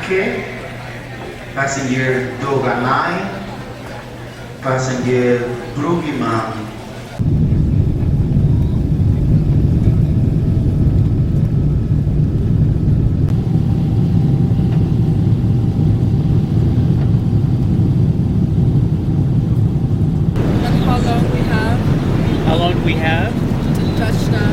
K, passenger Doga 9, passenger Brugimang. How long do we have? Touchdown.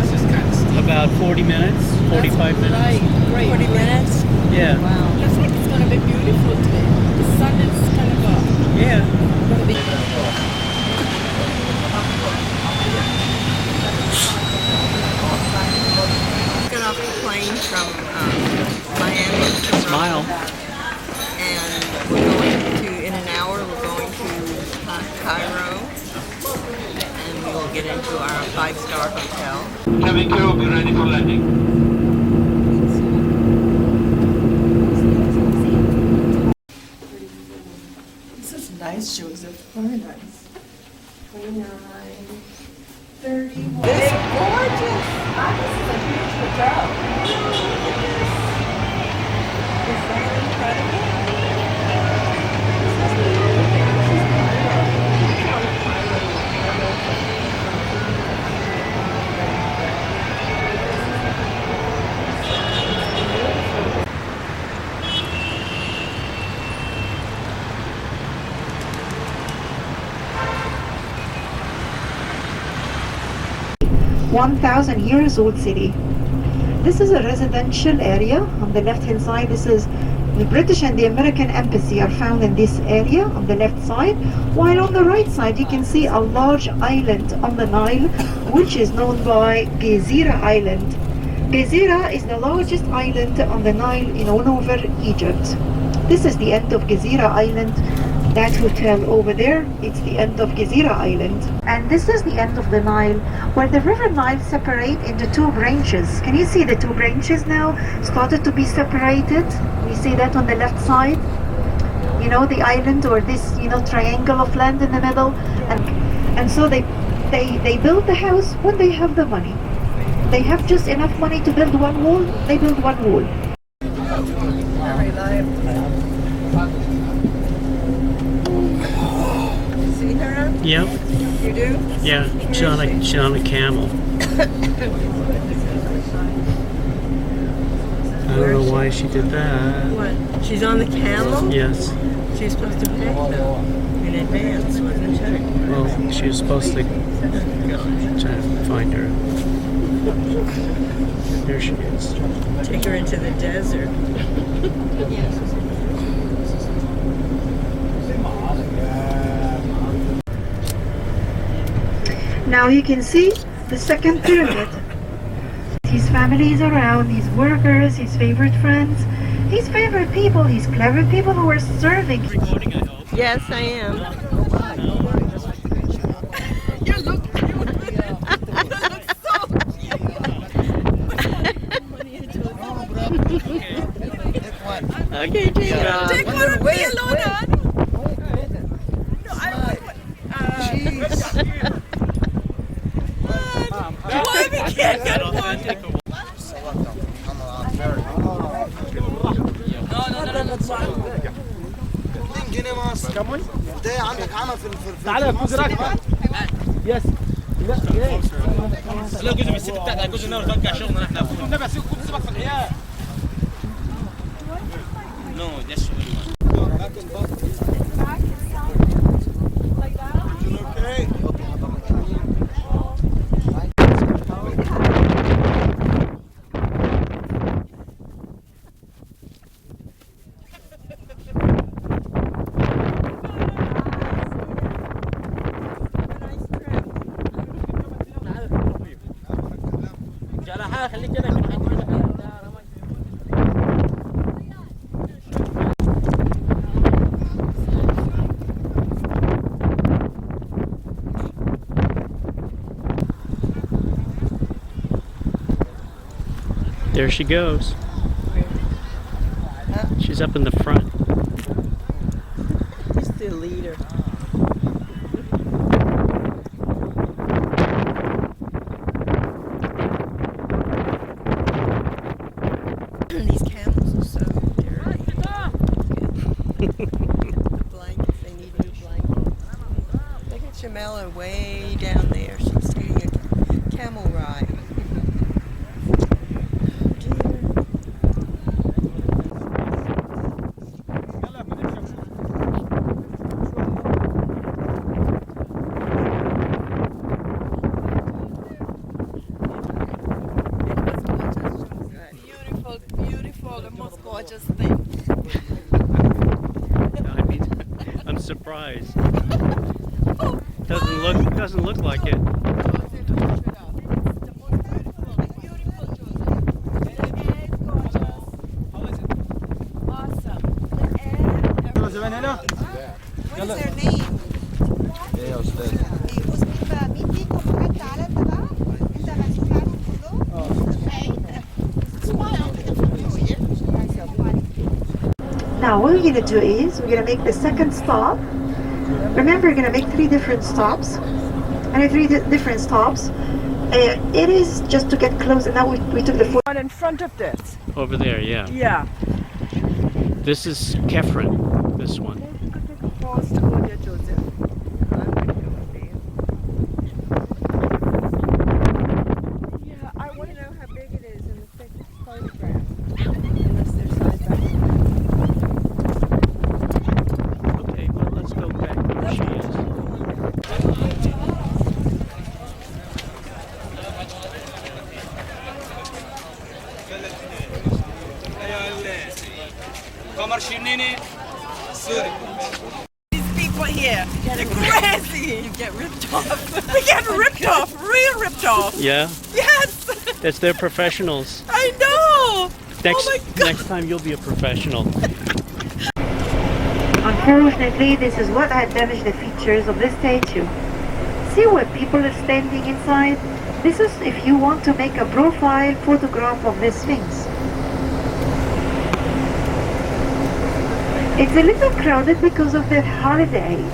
About 40 minutes, 45 minutes. Right, great. 40 minutes? Yeah. Wow. Looks like it's going to be beautiful today. The sun is kind of Yeah. going to be... Got off the plane from Miami to Smile. and we're going to, in an hour, we're going to Cairo, and we will get into our 5-star hotel. Cabin crew, be ready for landing. This is nice, Joseph. Very nice. 29, 31. It's gorgeous! This is a huge hotel. Is that incredible? 1,000 years old city. This is a residential area. On the left hand side, this is the British and the American embassy are found in this area on the left side, while on the right side you can see a large island on the Nile, which is known by Gezira Island. Gezira is the largest island on the Nile in all over Egypt. This is the end of Gezira Island. That hotel over there, it's the end of Gezira Island. And this is the end of the Nile, where the river Nile separate into two branches. Can you see the two branches now started to be separated? We see that on the left side. You know, the island or this, you know, triangle of land in the middle. And so they build the house when they have the money. They have just enough money to build one wall, they build one wall. Very live. See her? Yep. You do? Yeah. She's on a camel. I don't know why she did that. What? She's on the camel? Yes. She's supposed to pay them in advance, wasn't she? Well, she was supposed to try to find her. There she is. Take her into the desert. Now you can see the second pyramid. His family is around, his workers, his favorite friends, his favorite people, his clever people who are serving. Recording, I hope. Yes, I am. You look so okay, take it off. Take one of me alone. No, I why we can't get one? ده عندك عمى في تعالى يا كوز راكبه يس لا جزء من الست بتاعتها جزء منها وترجع شغلنا احنا النبي اسيب كل سيبك في العيال نو ده الشغل خليك كده There she goes. She's up in the front. He's the leader. These camels are so dirty. Mel are way down there. She's taking a camel ride. Beautiful, beautiful, the most gorgeous thing. I mean, I'm surprised. Doesn't look like it. What is their name? Now what we're going to do is we're going to make the second stop. Remember, we're going to make 3 different stops. And at 3 different stops, it is just to get close. And now we took the foot. One in front of this. Over there, yeah. Yeah. This is Kefren, this one. Pause to go there, Joseph. Yeah, I want to know how big it is in the second photograph. Unless they're side by side. Okay, well, let's go back where she is. These people here, they're crazy. You get ripped off. We get ripped off, real ripped off. Yeah, Yes, that's their professionals. I know. Next, Oh my God. next time you'll be a professional. Unfortunately, this is what had damaged the features of the statue. See where people are standing inside? This is if you want to make a profile photograph of the Sphinx. It's a little crowded because of the holidays.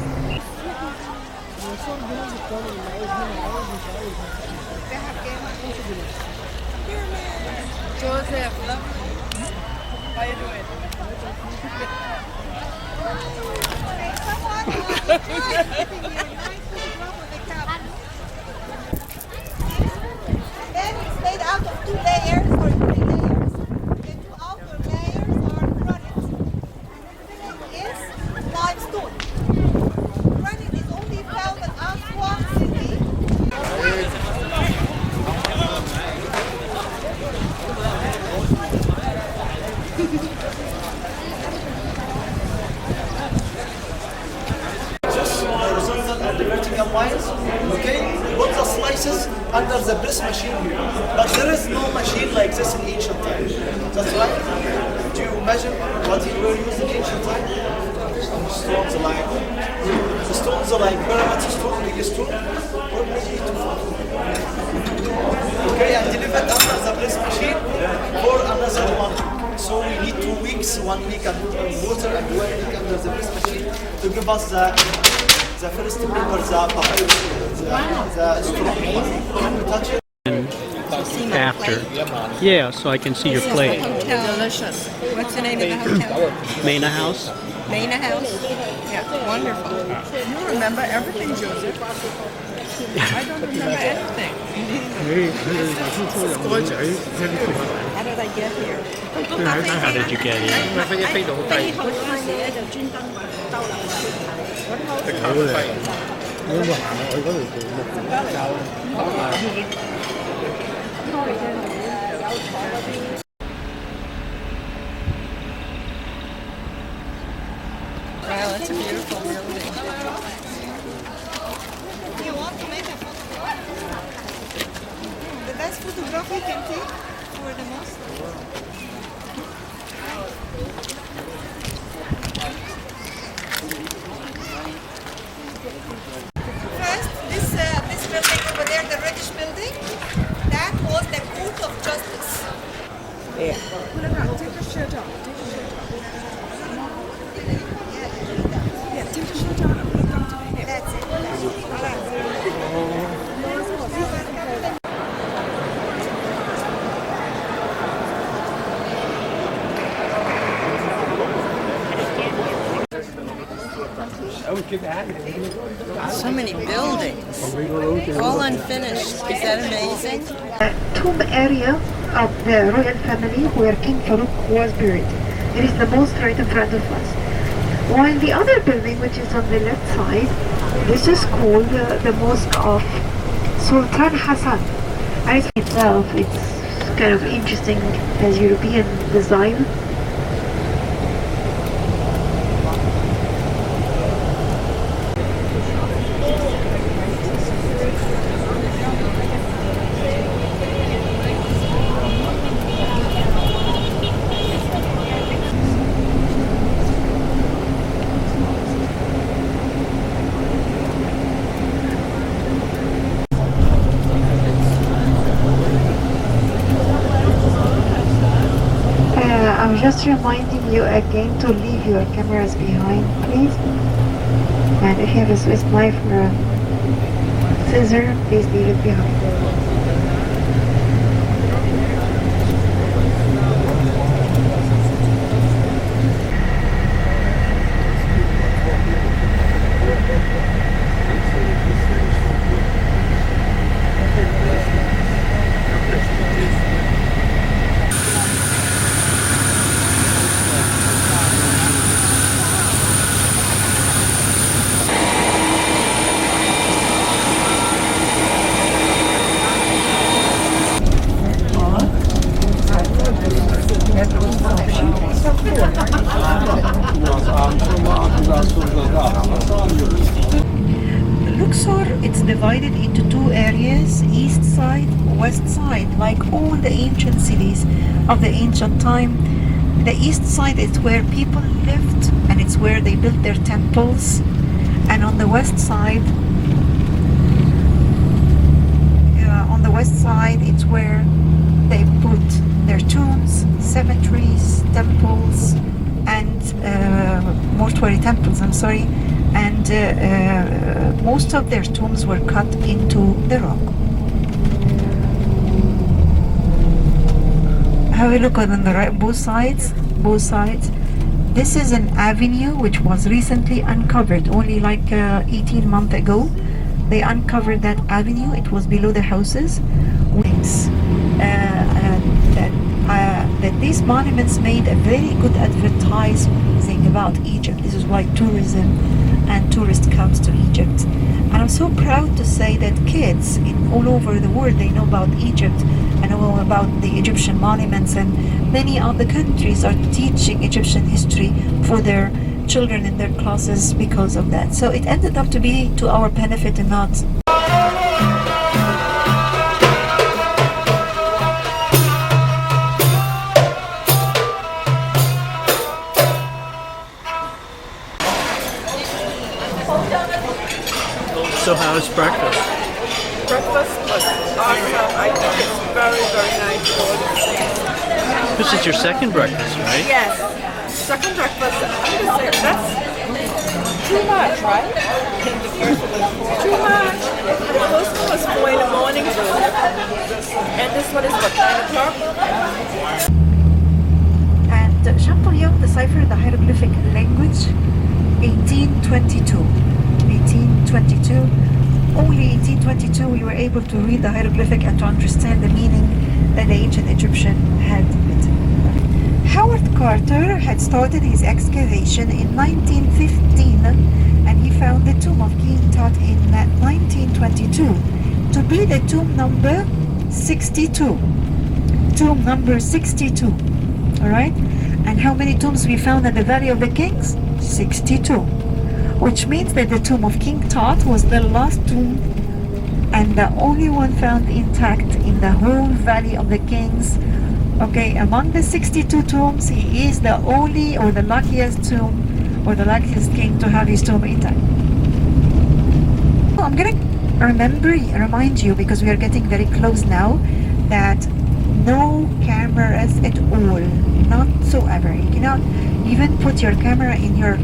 Joseph, how you doing? Then it's made out of 2 layers or 3 layers. The 2 outer layers are granite. And the filling is limestone. Granite is only found in Aswan city. Horizontal and the vertical lines, okay? Put the slices under the press machine here. But there is no machine like this in ancient times. That's right. Do you imagine what you were using in ancient times? Stones like pyramid stone, big stone, or maybe 2 foot. Okay, and deliver it under the press machine for another 1 week. So we need 2 weeks, 1 week under water and 1 week under the press machine to give us the first paper, the papyrus, the strong one. Can we touch it? After. Yeah, so I can see your plate. Delicious. What's the name of the hotel? Mena House? Mena House? Yeah, wonderful. You remember everything, Joseph. I don't remember anything. How did I get here? How did you get here? Wow, that's a beautiful building. You want to make a photograph? The best photograph you can take for the most. First, this building over there, the reddish building, that was the Court of Justice. Take your shirt off. Take your shirt off. Yeah, take your shirt off and put it down to the hip. That's it. So many buildings, all unfinished. Is that amazing? Tomb area of the royal family where King Farouk was buried. It is the most right in front of us. While the other building, which is on the left side, this is called the Mosque of Sultan Hassan. And itself, it's kind of interesting as European design. I'm just reminding you again to leave your cameras behind, please. And if you have a Swiss knife or a scissor, please leave it behind. Luxor, it's divided into two areas, east side, west side, like all the ancient cities of the ancient time. The east side is where people lived and it's where they built their temples. And on the west side, it's where they put their tombs, cemeteries, temples, and mortuary temples, and most of their tombs were cut into the rock. Have a look on the right, both sides. This is an avenue which was recently uncovered, only like 18 months ago. They uncovered that avenue. It was below the houses. That these monuments made a very good advertising about Egypt. This is why tourism and tourists comes to Egypt. And I'm so proud to say that kids all over the world, they know about Egypt and know about the Egyptian monuments, and many of the countries are teaching Egyptian history for their children in their classes because of that. So it ended up to be to our benefit and not. So how's breakfast? Breakfast was awesome. I think it's very, very nice food. This is your second breakfast, right? Yes. Second breakfast, I'm gonna say that's too much, right? Too much. The first one was 4 in the morning, and this one is what, 9 o'clock? And Champollion deciphered the hieroglyphic language 1822. Only 1822 we were able to read the hieroglyphic and to understand the meaning that the ancient Egyptian had written. Howard Carter had started his excavation in 1915, and he found the tomb of King Tut in 1922 to be the tomb number 62. Tomb number 62. Alright? And how many tombs we found at the Valley of the Kings? 62. Which means that the tomb of King Tut was the last tomb and the only one found intact in the whole Valley of the Kings. Okay, among the 62 tombs, he is the only or the luckiest tomb or the luckiest king to have his tomb intact. I'm gonna remind you, because we are getting very close now, that no cameras at all, not so ever. You cannot even put your camera in your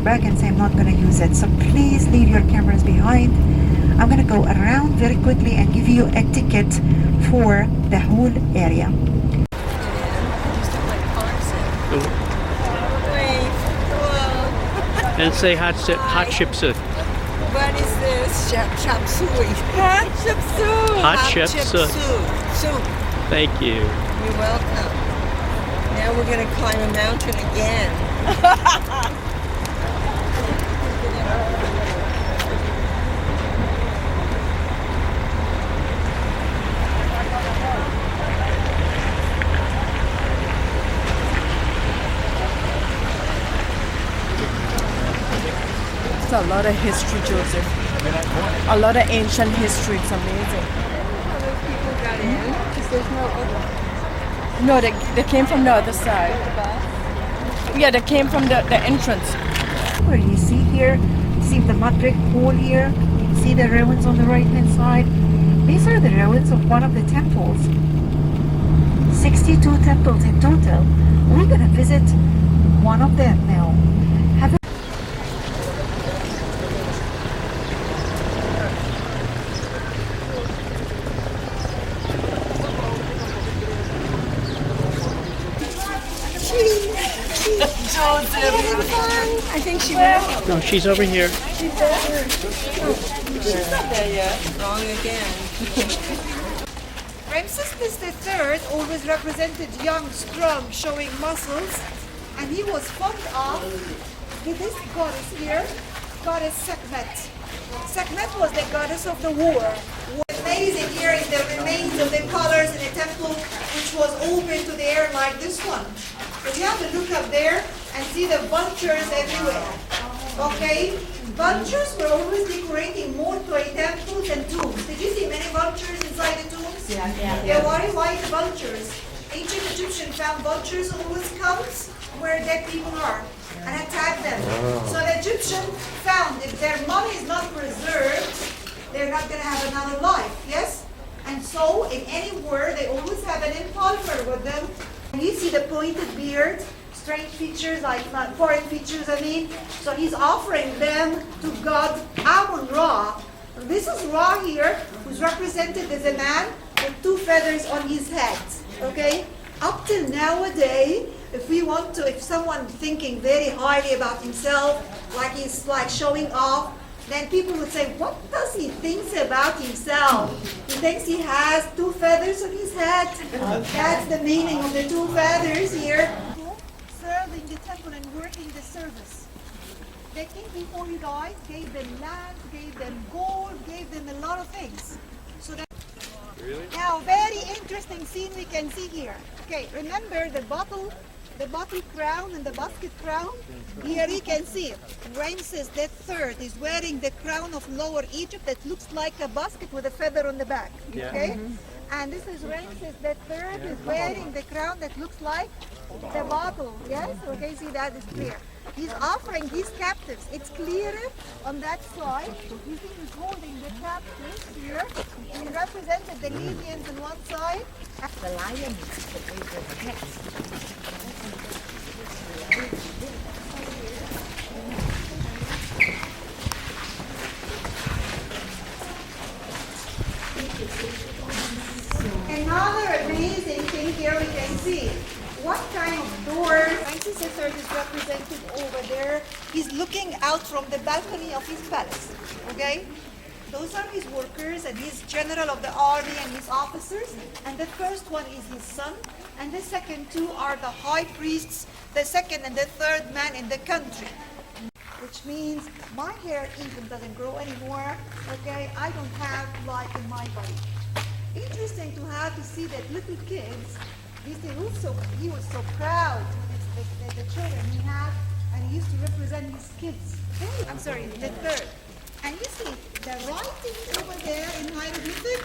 bag and say I'm not going to use it. So please leave your cameras behind. I'm going to go around very quickly and give you a ticket for the whole area. And say hot chip soup. What is this? Chop suey. Hot chip soup. Hot chip soup. Soup. Thank you. You're welcome. Now we're going to climb a mountain again. It's a lot of history, Joseph. A lot of ancient history. It's amazing. People got in because there's no other. No, they came from the other side. Yeah, they came from the entrance. Where you see here, see the mud brick pool here, you see the ruins on the right hand side. These are the ruins of one of the temples. 62 temples in total. We're gonna visit one of them now. I think she will. No, she's over here. Wrong again. Ramses III always represented young, strong, showing muscles, and he was fond of this goddess here, goddess Sekhmet. Sekhmet was the goddess of the war. What's amazing here is the remains of the colors in the temple, which was open to the air like this one. But you have to look up there and see the vultures everywhere. Okay? Vultures were always decorating more to a temples and tombs. Did you see many vultures inside the tombs? Yeah. Why the vultures? Ancient Egyptians found vultures always comes where dead people are and attack them. So the Egyptian found if their money is not preserved, they're not going to have another life. Yes? And so in any war, they always have an impalmer with them. And you see the pointed beard, strange features, like foreign features, I mean. So he's offering them to God Amun-Ra. This is Ra here, who's represented as a man with two feathers on his head. Okay? Up till nowadays, if someone thinking very highly about himself, like he's like showing off, then people would say, what does he think about himself? He thinks he has two feathers on his head. That's the meaning of the two feathers here. Serving the temple and working the service. The king before he died gave them land, gave them gold, gave them a lot of things. So that now very interesting scene we can see here. Okay, remember the bottle crown and the basket crown? Here you can see it. Ramses III is wearing the crown of Lower Egypt that looks like a basket with a feather on the back. Okay? And this is Ramses III is wearing the crown that looks like the bottle. Yes? Okay, see that is clear. He's offering his captives. It's clearer on that side. You see he's holding the captives here. He represented the Libyans on one side. The lion is the text. Another amazing thing here we can see. What kind of doors? Ramses III is represented over there. He's looking out from the balcony of his palace. Okay? Those are his workers and his general of the army and his officers. And the first one is his son. And the second two are the high priests, the second and the third man in the country. Which means my hair even doesn't grow anymore. Okay? I don't have life in my body. Interesting to see that little kids, he was so proud with the children he had, and he used to represent his kids. Okay? I'm sorry, the third. And you see, the writing over there in hieroglyphic,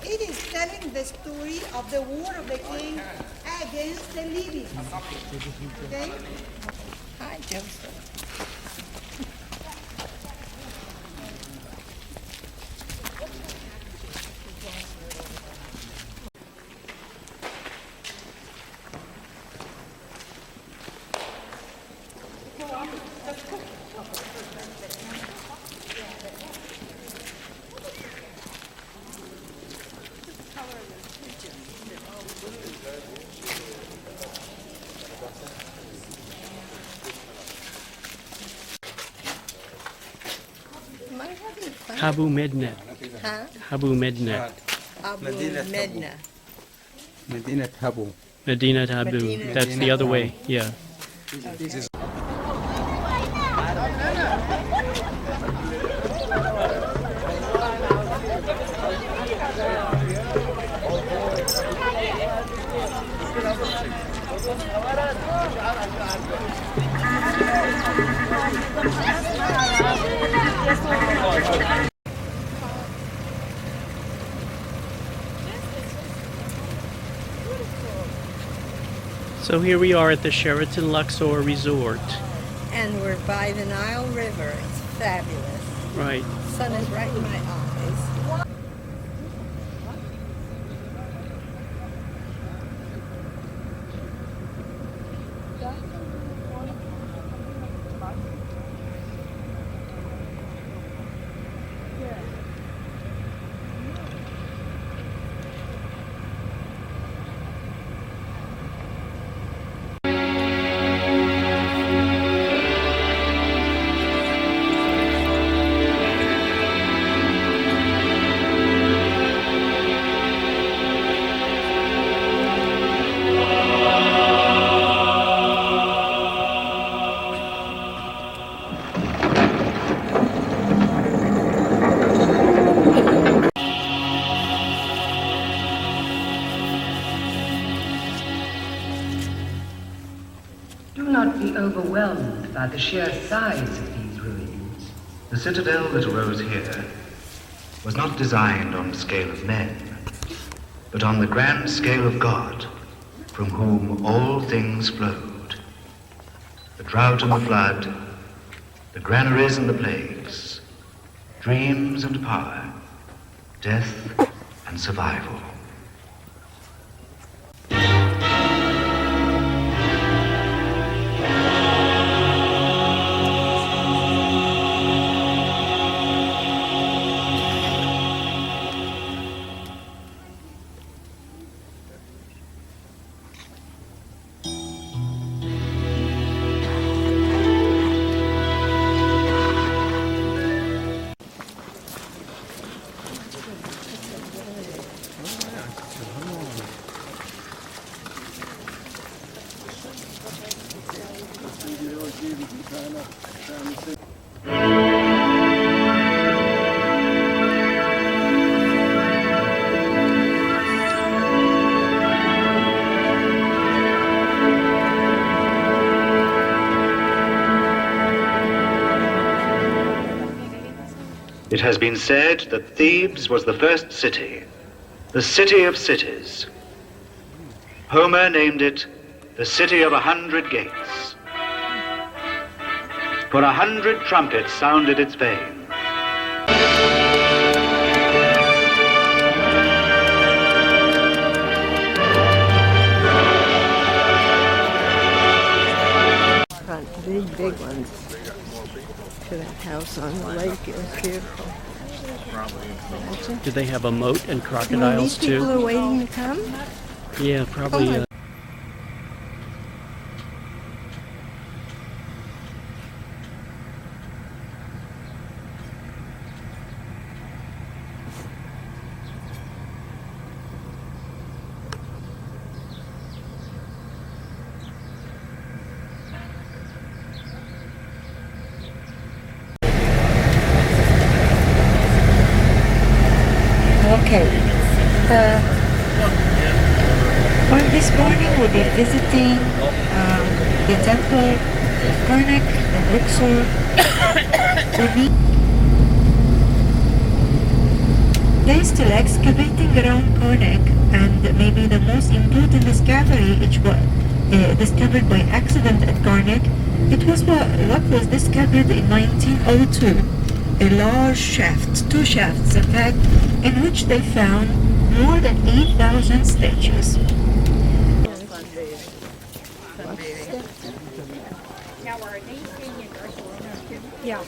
it is telling the story of the war of the king against the Libyans. Okay? Hi, Joseph. Habu Mednet. Huh? Habu Mednet. Abu Medina Medna. Medina Tabu. Medina Habu. Medina That's the Habu. other way. Yeah. So here we are at the Sheraton Luxor Resort. And we're by the Nile River. It's fabulous. Right. The sun is right in my eyes. Do not be overwhelmed by the sheer size of these ruins. The citadel that arose here was not designed on the scale of men, but on the grand scale of God, from whom all things flowed. The drought and the flood, the granaries and the plagues, dreams and power, death and survival. It has been said that Thebes was the first city, the city of cities. Homer named it the city of 100 gates. For 100 trumpets sounded its fame. Front, big ones. To that house on the lake. It was beautiful. Imagine. Do they have a moat and Well, crocodiles these people too? are waiting to come. Yeah, probably. Oh my- Okay. On this morning we'll be visiting the temple of Karnak and Luxor. They're still excavating around Karnak, and maybe the most important discovery discovered by accident at Karnak, it was what was discovered in 1902. A large shaft, 2 shafts in fact, in which they found more than 8,000 statues. Yeah.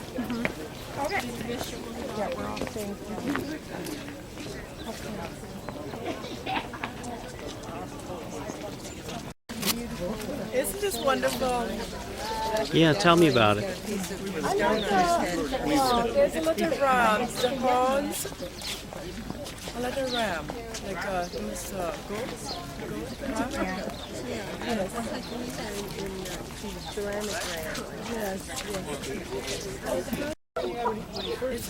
Isn't this wonderful? Yeah, tell me about it. I like there's a little rams, the horns. A little ram, like those goats.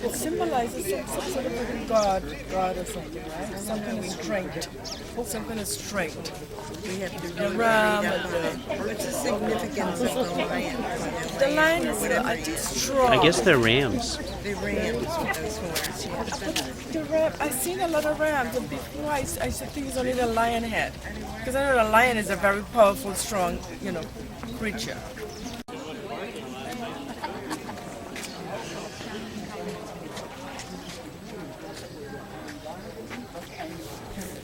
It symbolizes some sort of a god or something, right? Some kind of strength. Some kind of strength. We have to The ram and What's the significance of the lion? the lion is I think strong. I guess they're rams. The rams with those horns, yeah. The ram, I've seen a lot of rams, and before I think it's only the lion head. Because I know the lion is a very powerful, strong, creature.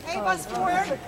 Hey, bus forward.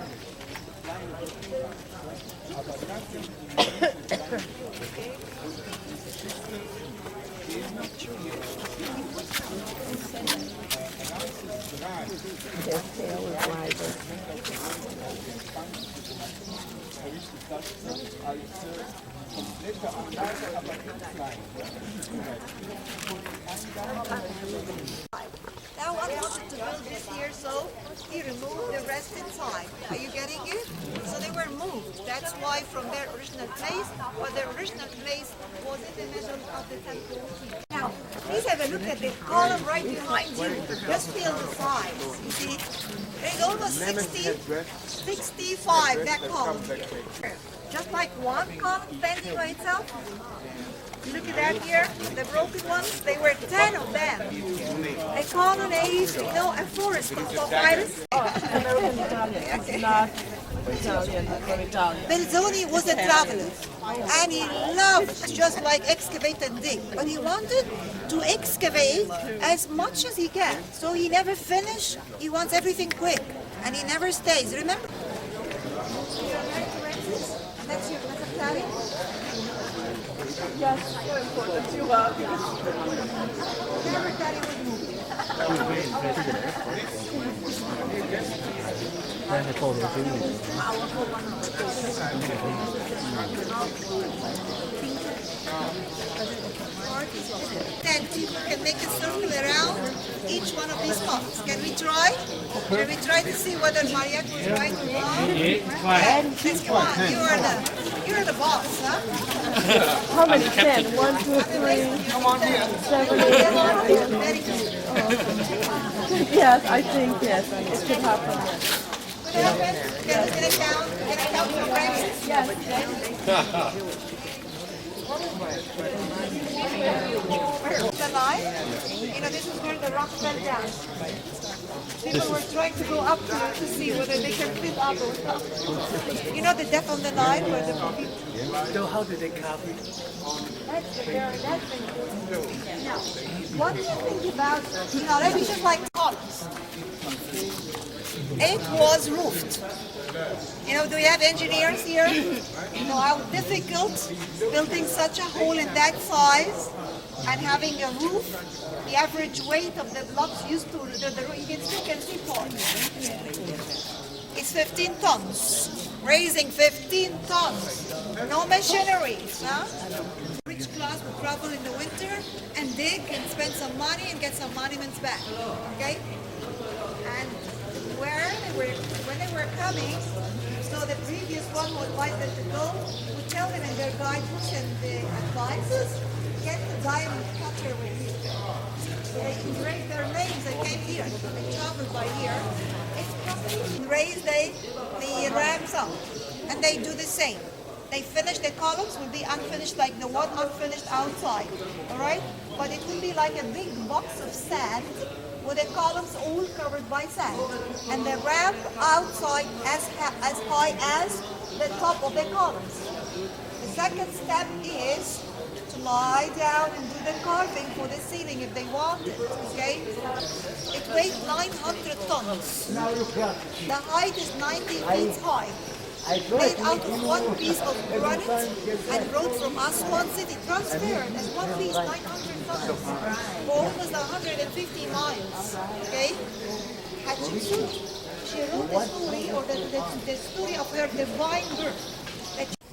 Now I wanted to build this here, so he removed the rest inside. Are you getting it? So they were moved. That's why from their original place, but their original place was in the middle of the temple. Now, please have a look at the column right behind you. Just feel the size. You see, there's almost 65, that column. Just like one column standing by itself. Look at that here, the broken ones, they were 10 of them. They colonized, a forest of virus. American Italian, it's not Italian, from Italian. Belzoni was a traveler, and he loved just like excavate and dig, but he wanted to excavate as much as he can. So he never finished, he wants everything quick, and he never stays. Remember? That's your Natali? Yes, so important you are. Never Daddy would move. Then people can make a circle around each one of these spots. Can we try? Can we try to see whether Mariette was right or wrong? Let's go on. You're the boss, huh? How many 10? 1, 2, 3, 7, 8, 9, 10. Yes, I think yes. It could happen. Could it happen? Can I count? Can I count your friends? Yes. The line, this is where the rock fell down. People were trying to go up to see whether they can fit up or not. You know the depth on the line where the people... So how did they carve it? That's now, what do you think about, let me just like columns. It was roofed. Do we have engineers here? You know how difficult building such a hole in that size and having a roof, the average weight of the blocks used to, the roof, you can see it's 15 tons. Raising 15 tons. No machineries, huh? Rich class would travel in the winter and dig and spend some money and get some monuments back, okay? And when they were coming, so the previous one would invite them to go, would tell them in their guidebooks and the advices, get the diamond cutter with you. So they engraved their names, they came here, they traveled by here. It's probably raise the ramps up, and they do the same. They finish the columns, will be unfinished like the one unfinished outside, all right? But it will be like a big box of sand with the columns all covered by sand. And the ramp outside as high as the top of the columns. The second step is to lie down and do the carving for the ceiling if they want it, okay? It weighs 900 tons. The height is 90 feet high. Made out of one piece of granite and brought from Aswan city, transferred as one piece, 900 tons, for almost 150 miles, okay? Hatshepsut, she wrote the story, or the story of her divine birth.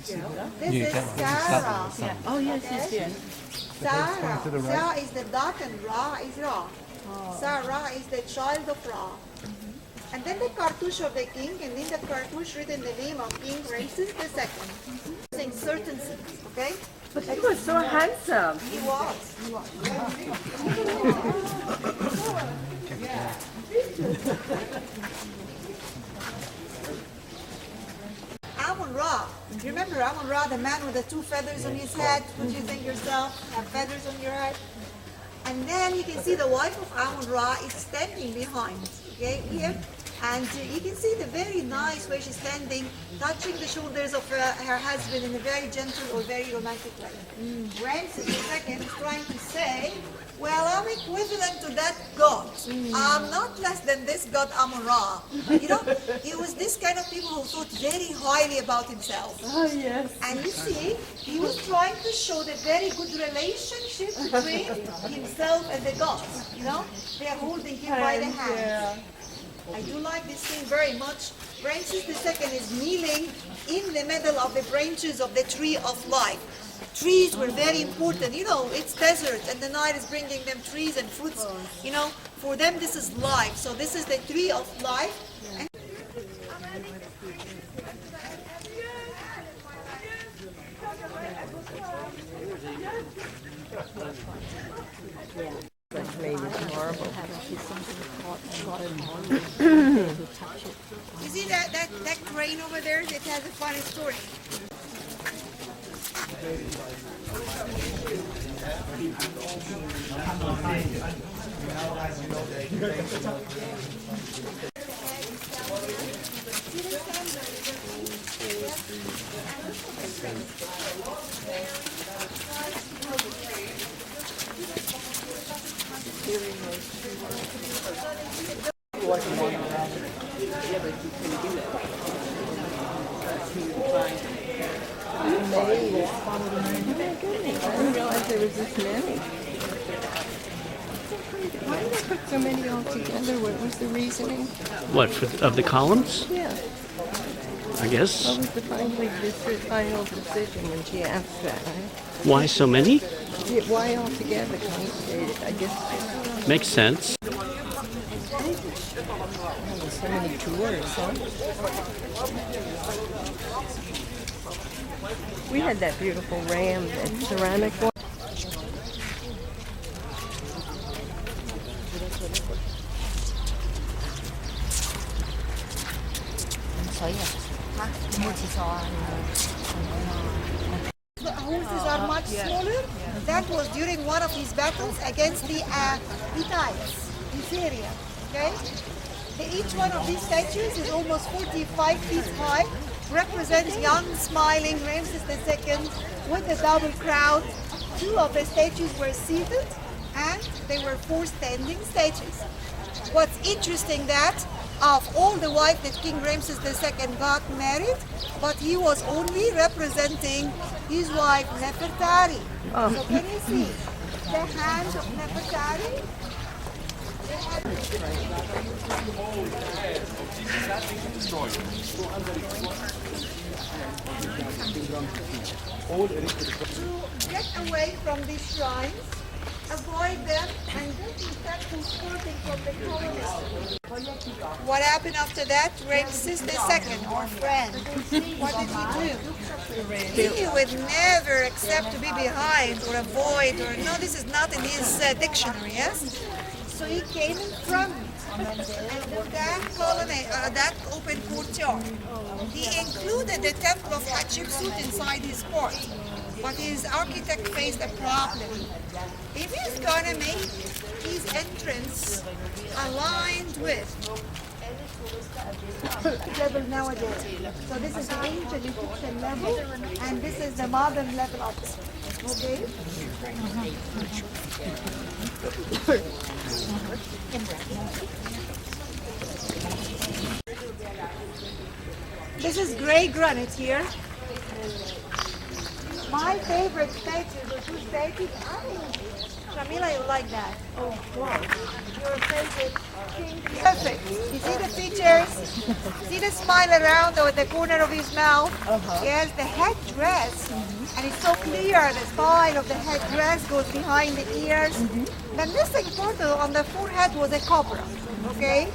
This is Sarah. Oh, yes, yes, yes. Sarah. Sarah is the dot and Ra is Ra. Sarah is the child of Ra. And then the cartouche of the king, and in the cartouche written the name of King Ramses II. Saying certain things, okay? But he was so handsome. He was. He was. Amun-Ra. Remember Amun-Ra, the man with the two feathers on his head? Would you think yourself have feathers on your head? And then you can see the wife of Amun-Ra is standing behind, okay, here. And you can see the very nice way she's standing, touching the shoulders of her husband in a very gentle or very romantic way. Ramses II is trying to say, well, I'm equivalent to that god. I'm not less than this god Amun-Ra. You know, it was this kind of people who thought very highly about himself. Oh, yes. And you see, he was trying to show the very good relationship between himself and the gods. You know, they are holding him by the hand. Yeah. I do like this scene very much. Ramses II is kneeling in the middle of the branches of the tree of life. Trees were very important. You know, it's desert and the night is bringing them trees and fruits. You know, for them this is life. So this is the tree of life. And you see that crane over there? It has a funny story. I didn't realize there was this many. Why did they put so many all together? What was the reasoning? What, of the columns? Yeah. I guess. What was the final decision when she asked that, right? Why so many? Yeah, why all together? I guess. Makes sense. So many tours, huh? We had that beautiful ram, that ceramic one. The horses are much smaller. That was during one of his battles against the Hittites in Syria. Okay? Each one of these statues is almost 45 feet high, represents young, smiling Ramses II with a double crown. Two of the statues were seated, and they were 4 standing statues. What's interesting that of all the wives that King Ramses II got married, but he was only representing his wife Nefertari. Oh. So can you see the hand of Nefertari? To get away from these shrines, avoid them, and get in fact transporting from the colonists. What happened after that? Ramses II, our friend, what did he do? He would never accept to be behind or avoid, or no, this is not in his dictionary, yes? So he came in front, and that open courtyard. He included the temple of Hatshepsut inside his court, but his architect faced a problem. If he's gonna make his entrance aligned with level nowadays, so this is the ancient Egyptian level, and this is the modern level of it. Okay? This is gray granite here. My favorite statues are 2 statues. I Shamila, you like that. Oh, wow. Your favorite king. Perfect. You see the features? See the smile around or the corner of his mouth? Yes, the headdress. And it's so clear, the style of the headdress goes behind the ears. The missing part on the forehead was a cobra, okay?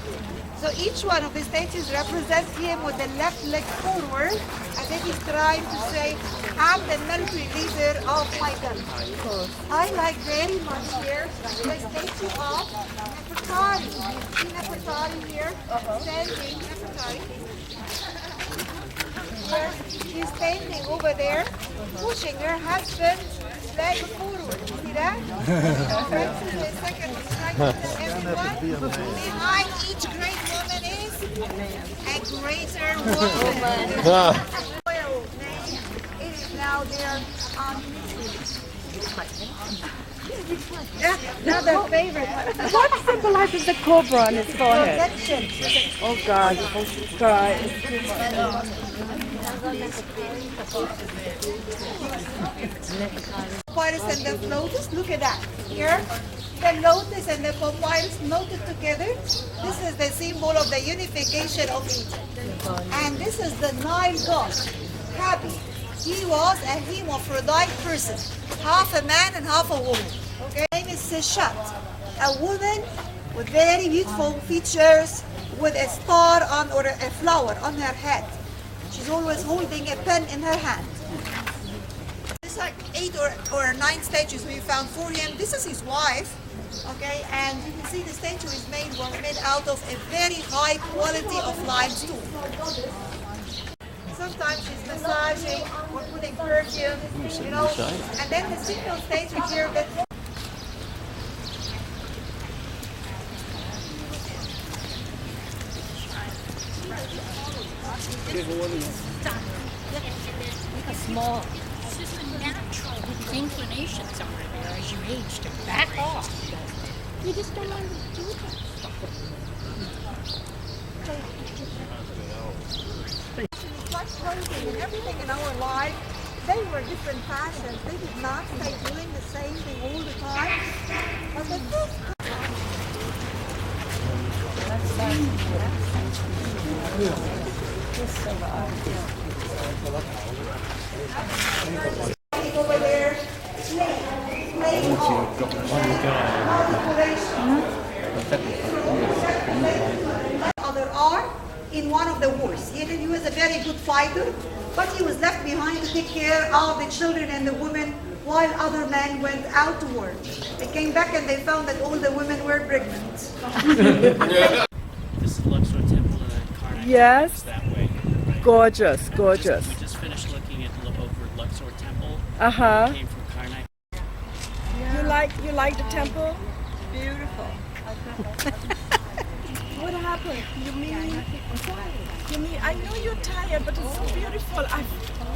So each one of the statues represents him with the left leg forward, as if he's trying to say, I'm the military leader of my country. I like very much here the statue of Nefertari. See Nefertari here, standing, Nefertari. Here, she's standing over there, pushing her husband's leg forward. You see that? Francis II is trying to tell everyone, behind each great woman is a greater woman. Royal name, it is now there on yeah, another favorite. What symbolizes the cobra on his forehead? Protection. Oh God, God. Papyrus and the lotus, look at that. Here, the lotus and the papyrus melted together. This is the symbol of the unification of Egypt. And this is the Nile god, Hapi. He was a hermaphrodite person, half a man and half a woman. Okay, his name is Seshat, a woman with very beautiful features, with a star on or a flower on her head. She's always holding a pen in her hand. There's like 8 or 9 statues we found for him. This is his wife, okay, and you can see the statue was made out of a very high quality of limestone. Sometimes she's massaging or putting perfume, you know, and then the single statue here that small. It's just a natural inclination somewhere there as you age to back off. You just don't want to do that. like clothing and everything in our life, they were different fashions. They did not stay doing the same thing all the time. But the first over there, playing other art in one of the wars. He was a very good fighter, but he was left behind to take care of the children and the women while other men went out to work. They came back and they found that all the women were pregnant. This is Luxor Temple in Karnak. Yes. It's that way. Right? Gorgeous, gorgeous. We just finished looking at over Luxor Temple. Uh-huh. We came from Karnak. You like the temple? Beautiful. What happened? You mean I know you're tired, but it's so beautiful.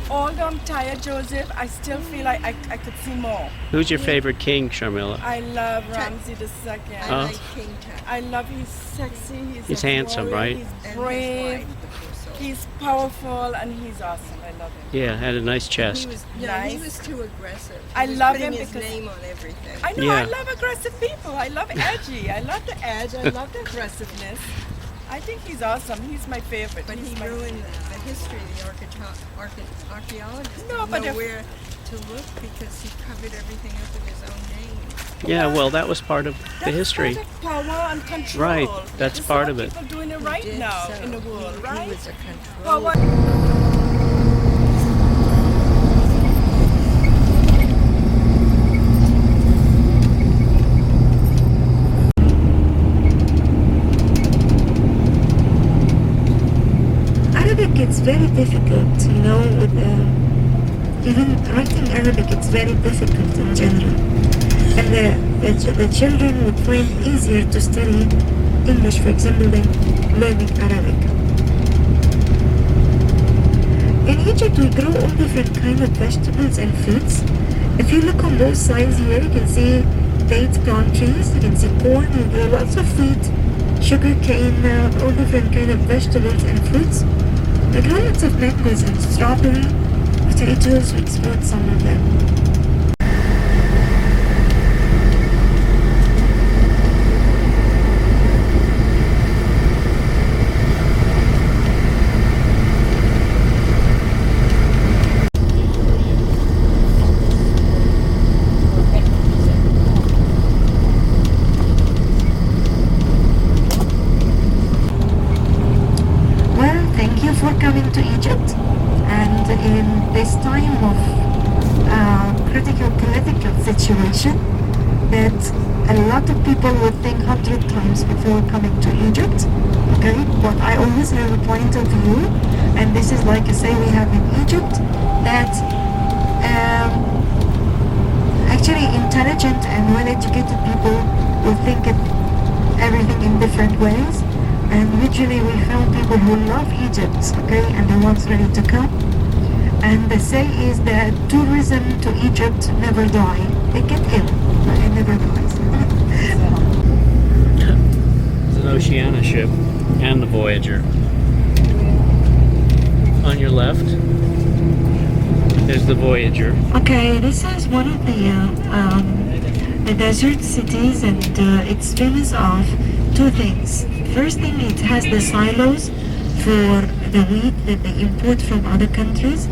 Although I'm tired, Joseph, I still feel like I could see more. Who's your favorite king, Sharmila? I love Ramses II. I like King Tut. I love he's sexy, He's a handsome, warrior, right? He's brave, he's powerful, and he's awesome. I love him. Yeah, had a nice chest. He was, Nice. he was too aggressive. I He was love putting him his because- name on everything. I know, Yeah. I love aggressive people. I love edgy. I love the edge. I love the aggressiveness. I think he's awesome. He's my favorite. But He's he my- ruined the history. The archaeologists No, didn't but know if- where to look because he covered everything up with his own name. Yeah, well, that was part of the history. That's part of power and control. Right, that's There's part some of it. People doing it right Did now so. in the world, He right? was a control. Power. Arabic, it's very difficult, you know, even writing Arabic, it's very difficult in general. And the children would find it easier to study English, for example, than learning Arabic. In Egypt, we grow all different kinds of vegetables and fruits. If you look on both sides here, you can see date palm trees, you can see corn, we grow lots of fruit, sugar cane, all different kinds of vegetables and fruits. We grow lots of mangoes and strawberry, potatoes, we export some of them. before coming to Egypt, and in this time of critical political situation, that a lot of people would think 100 times before coming to Egypt. Okay, but I always have a point of view, and this is like I say we have in Egypt, that actually intelligent and well-educated people will think it everything in different ways, and usually we found people who love Egypt, okay, and the ones ready to come. And the say is that tourism to Egypt never die. They get ill, but it never dies. It's an Oceania ship and the Voyager. On your left, there's the Voyager. Okay, this is one of the desert cities, and it's famous of two things. First thing, it has the silos for the wheat that they import from other countries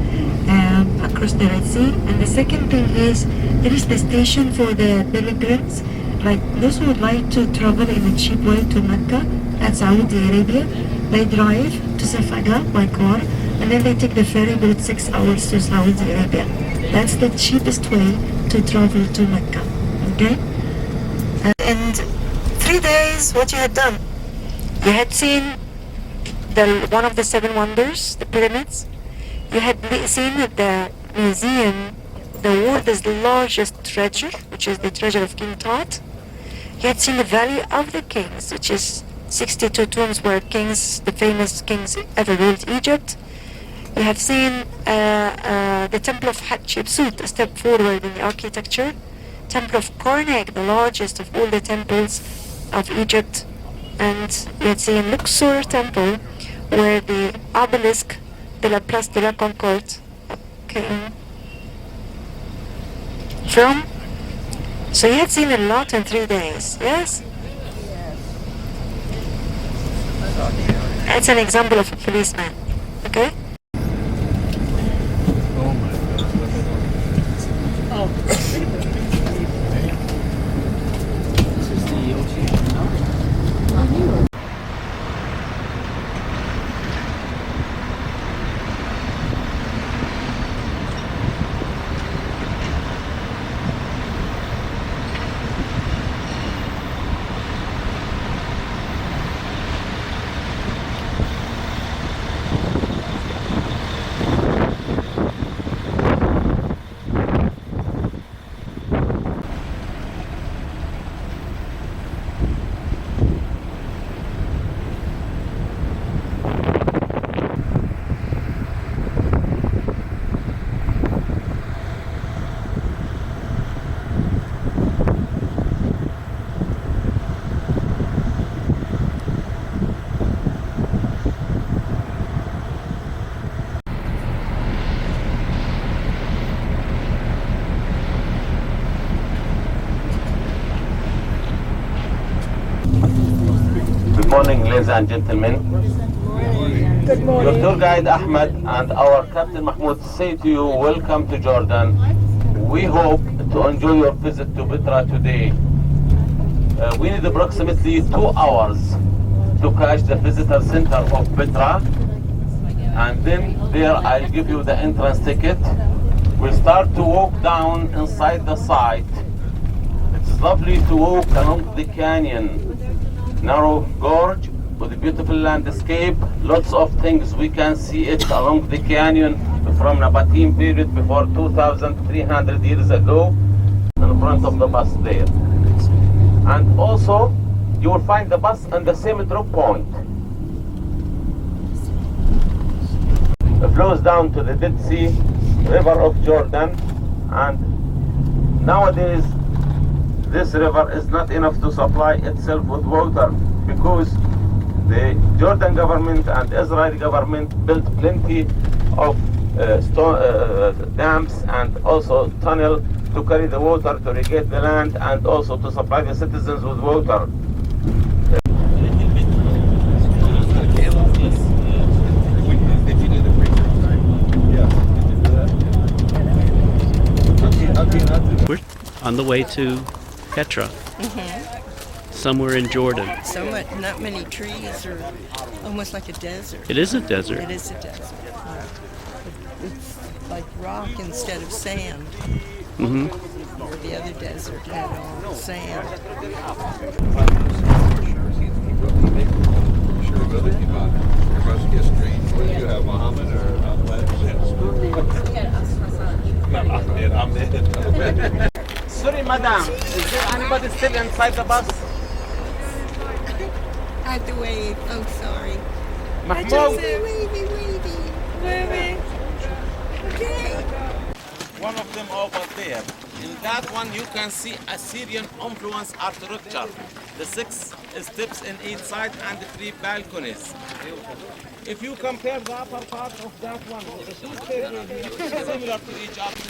across the Red Sea. And the second thing is there is the station for the pilgrims, like those who would like to travel in a cheap way to Mecca at Saudi Arabia. They drive to Safaga by car, and then they take the ferry boat 6 hours to Saudi Arabia. That's the cheapest way to travel to Mecca. Okay? And 3 days, what you had done? You had seen one of the 7 wonders, the pyramids. You had seen at the museum the world's largest treasure, which is the treasure of King Tut. You had seen the Valley of the Kings, which is 62 tombs where kings, the famous kings, ever ruled Egypt. You have seen the Temple of Hatshepsut, a step forward in the architecture. Temple of Karnak, the largest of all the temples of Egypt. And you had seen Luxor Temple, where the obelisk de la Place de la Concorde came from. So you had seen a lot in 3 days, yes? It's an example of a policeman, okay? Good morning, ladies and gentlemen. Good morning. Your tour guide Ahmed and our Captain Mahmoud say to you, welcome to Jordan. We hope to enjoy your visit to Petra today. We need approximately 2 hours to catch the visitor center of Petra, and then there I'll give you the entrance ticket. We'll start to walk down inside the site. It's lovely to walk along the canyon. Narrow gorge with a beautiful landscape, lots of things we can see it along the canyon from Nabatean period before 2,300 years ago in front of the bus there. And also you will find the bus on the same drop point. It flows down to the Dead Sea, River of Jordan, and nowadays this river is not enough to supply itself with water because the Jordan government and Israel government built plenty of dams and also tunnel to carry the water to irrigate the land and also to supply the citizens with water. We're on the way to Petra. somewhere in Jordan. Somewhat, not many trees, or almost like a desert. It is a desert. It is a desert. It's like rock instead of sand. Mm-hmm. Where the other desert had all sand. You have Muhammad or Sorry, madam. Is there anybody still inside the bus? I had to wave. Oh, sorry. Mahmoud. Wavy. Okay. One of them over there. In that one, you can see Assyrian influence architecture. The 6 steps in each side and the 3 balconies. If you compare the upper part of that one with the 2 stages, it's similar to each other.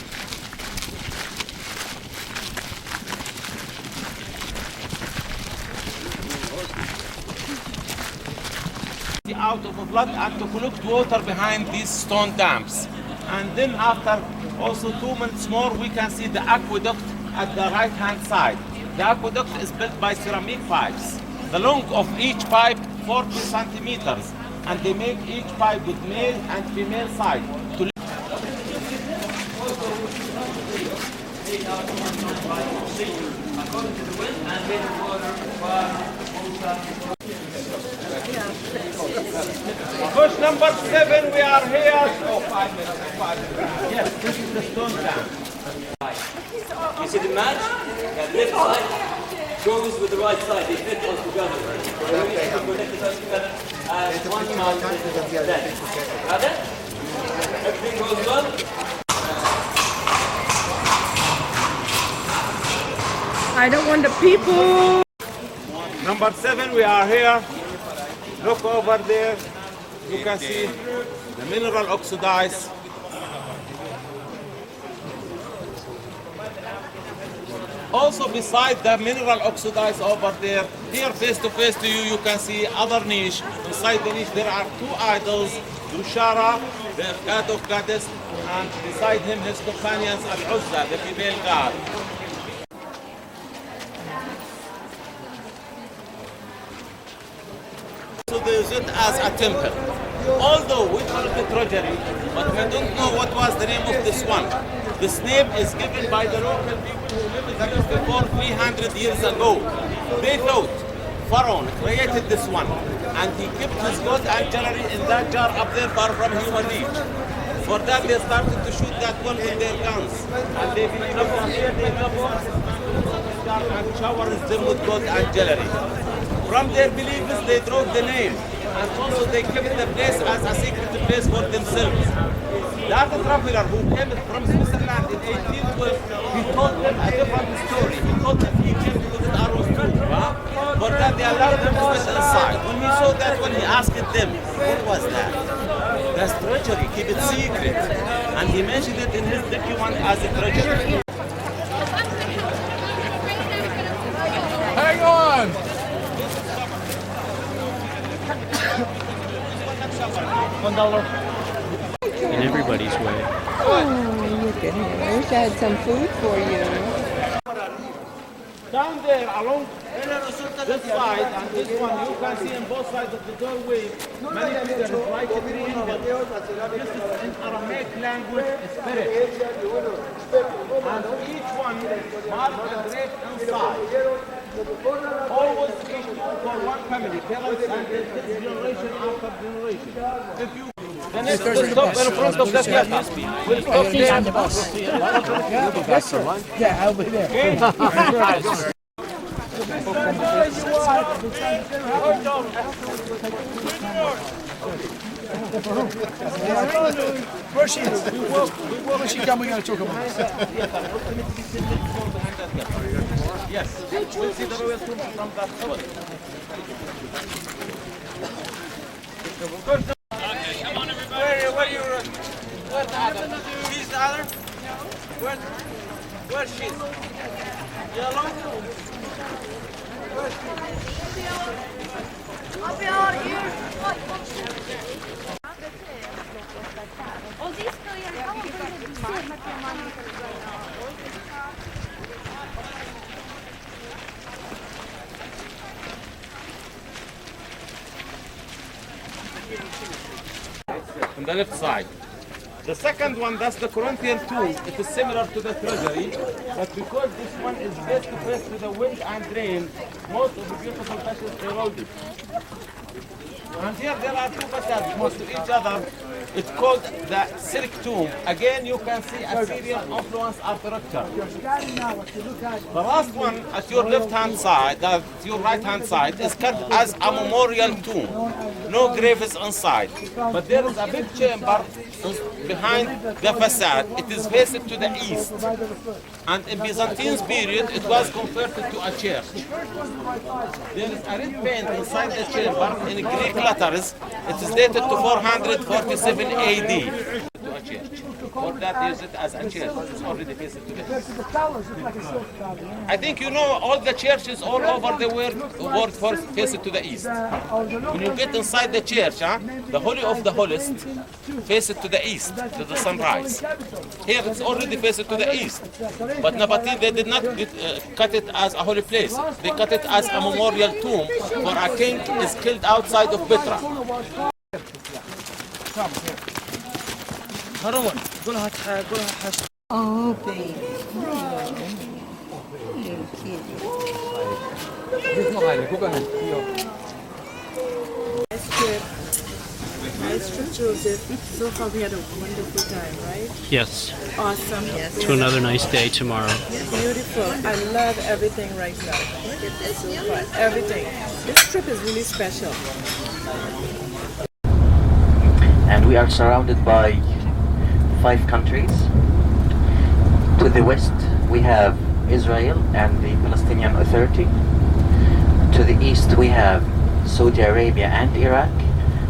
Out of the flood and to collect water behind these stone dams. And then after also 2 minutes more, we can see the aqueduct at the right hand side. The aqueduct is built by ceramic pipes. The length of each pipe 40 centimeters, and they make each pipe with male and female side. Push number 7, we are here. Oh, 5 minutes. Yes, this is the stone dam. You see the match? Yeah, the left side goes with the right side. They fit us together. So we need to connect the us together as one man. Got it? Everything goes well? I don't want the people. Number 7, we are here. Look over there. You can see the mineral oxidized. Also beside the mineral oxidized over there, here face to face to you, you can see other niche. Inside the niche there are 2 idols, Dushara, the god of goddess, and beside him his companions Al-Uzza, the female god. So they use it as a temple. Although we call it a treasury, but we don't know what was the name of this one. This name is given by the local people who lived here before 300 years ago. They thought Pharaoh created this one, and he kept his gold and jewelry in that jar up there far from human reach. For that they started to shoot that one with their guns, and they believe from here they go and showers them with gold and jewelry. From their beliefs they draw the name, and also they kept the place as a secret place for themselves. That traveler who came from Switzerland in 1812, he told them a different story. He told them he came to visit Arrows too. For that they allowed them to sit inside. When he saw that one, he asked them, what was that? That's treasury, keep it secret. And he mentioned it in his document as a treasury. Hang on! $1. In everybody's way. Oh, look at him. I wish I had some food for you. Down there along this side and this one, you can see on both sides of the doorway many figures like a triangle. This is in Aramaic language, spirit. And each one marked and draped inside. Always for one family, parents and their kids, generation after generation. If you the next stop in front of the theater. We'll stop here on the bus. Yes, sir. Yeah, I'll be there. Where's she? Where's she come? We gotta talk about this. Yes. We'll see the royal tomb from that side. Come on, everybody. Where are you? Where's the other? She's the other? Where's she? Yellow? Where's she? I'll be all here. Och det ska jag ha. On the left side. The second one, that's the Corinthian tomb. It is similar to the treasury, but because this one is face to face to the wind and rain, most of the beautiful fashions eroded. And here there are two facades close to each other. It's called the Silk Tomb. Again, you can see Assyrian influence architecture. The last one at your left-hand side, your right-hand side, is cut as a memorial tomb. No grave is inside. But there is a big chamber behind the facade. It is facing to the east. And in Byzantine period, it was converted to a church. There is a red paint inside the chamber in Greek letters. It is dated to 447 AD. To a church. For that, use it as a church. It's already facing to the east. I think you know all the churches all over the world facing to the east. When you get inside the church, the Holy of the Holiest faces to the east, to the sunrise. Here it's already facing to the east. But Nabatean, they did not cut it as a holy place. They cut it as a memorial tomb for a king is killed outside of Petra. Oh, baby. Little kid. Nice trip, Joseph. So far we had a wonderful time, right? Yes. Awesome. Yes. To another nice day tomorrow. Beautiful. I love everything right now. Look at this. So far. Everything. This trip is really special. And we are surrounded by 5 countries. To the west we have Israel and the Palestinian Authority. To the east we have Saudi Arabia and Iraq.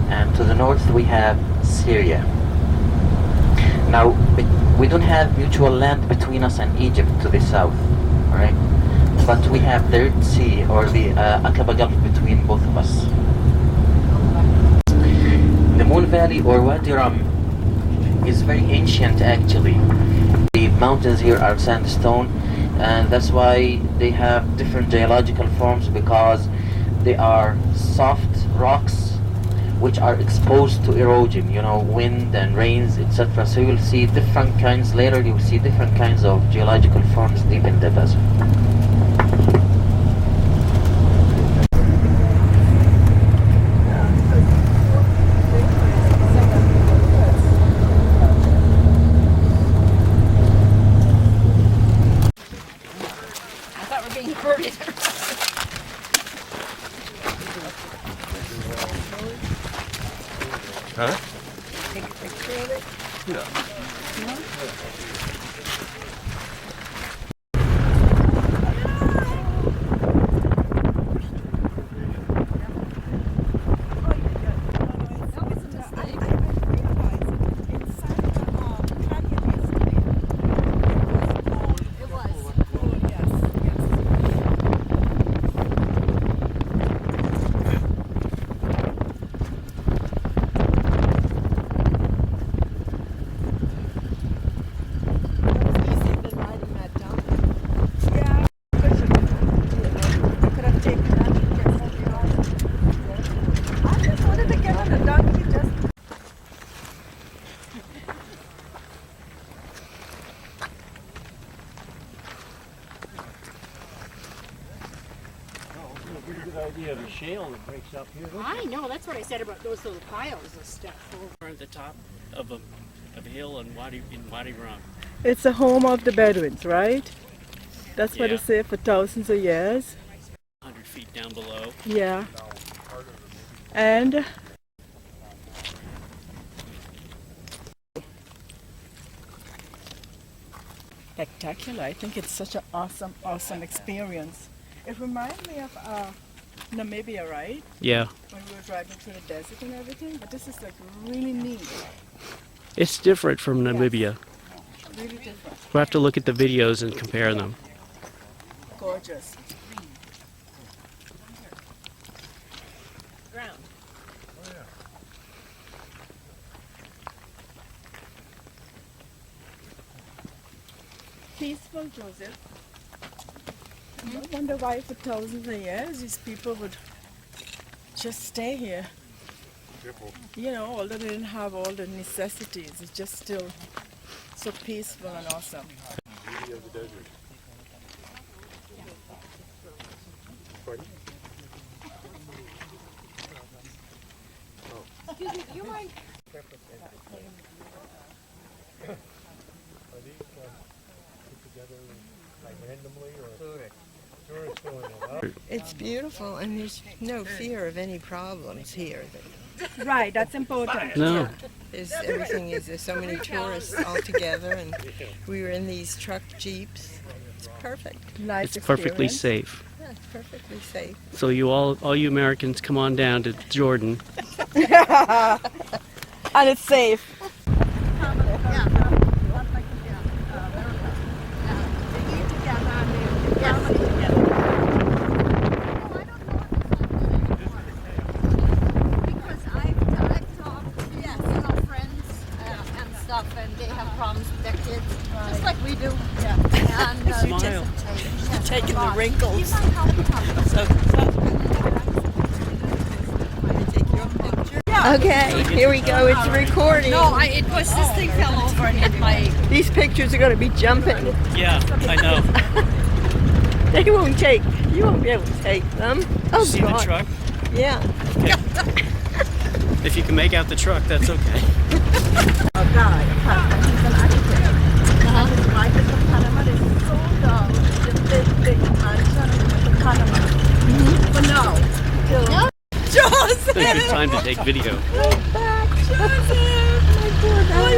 And to the north we have Syria. Now we don't have mutual land between us and Egypt to the south, alright? But we have the Red Sea or the Aqaba Gulf between both of us. The Moon Valley or Wadi Rum is very ancient actually. The mountains here are sandstone, and that's why they have different geological forms, because they are soft rocks which are exposed to erosion, you know, wind and rains, etc. So you'll see different kinds, later you'll see different kinds of geological forms deep in the desert. I thought we were being herded. Huh? Take a picture of it? Yeah. Idea of a shale that breaks up here. I know, that's what I said about those little piles of stuff. We're at the top of a hill in Wadi Rum. It's the home of the Bedouins, right? That's what Yeah. they say for thousands of years. 100 feet down below. Yeah. And spectacular. I think it's such an awesome experience. It reminds me of Namibia, right? Yeah. When we were driving through the desert and everything. But this is like really neat. It's different from Namibia. Really different. We'll have to look at the videos and compare them. Gorgeous. Ground. Peaceful, Joseph. I wonder why for thousands of years these people would just stay here. you know, although they didn't have all the necessities, it's just still so peaceful and awesome. Beauty of the desert. Pardon? Excuse me, do you mind? Are these put together like randomly or tourists filling it up? It's beautiful, and there's no fear of any problems here. Right, that's important. No. There's so many tourists all together, and we were in these truck jeeps. It's perfect. Nice It's perfectly experience. safe. Yeah, it's perfectly safe. So you all you Americans, come on down to Jordan. And it's safe. And they have problems with their kids, just like we do. Yeah. And Smile. Taking the wrinkles. Okay, here we go. It's recording. No, it was this thing fell over and hit my. These pictures are going to be jumping. Yeah, I know. They won't take. You won't be able to take them. Oh, See God. the truck? Yeah. If you can make out the truck, that's okay. A guy, he's an architect. And his wife is from Panama. They sold out the big mansion in Panama. For now. Till Joseph! It's a good time to take video. Look back, Joseph! My poor guy.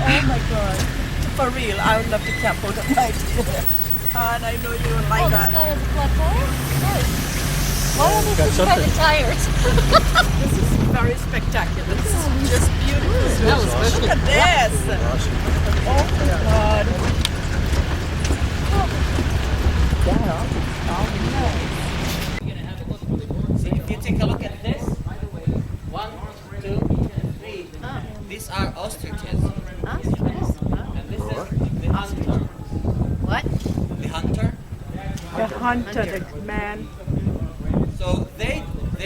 Oh my God. For real, I would love to camp out at night. And I know you would like that. This guy has a flat tire? Nice. Why are they Got such kind something. of tires? This is very spectacular. This is just beautiful. Look at this. Oh my God. See, if you take a look at this, 1, 2, 3. These are ostriches. And this is the hunter. What? The hunter. The hunter, the man. So they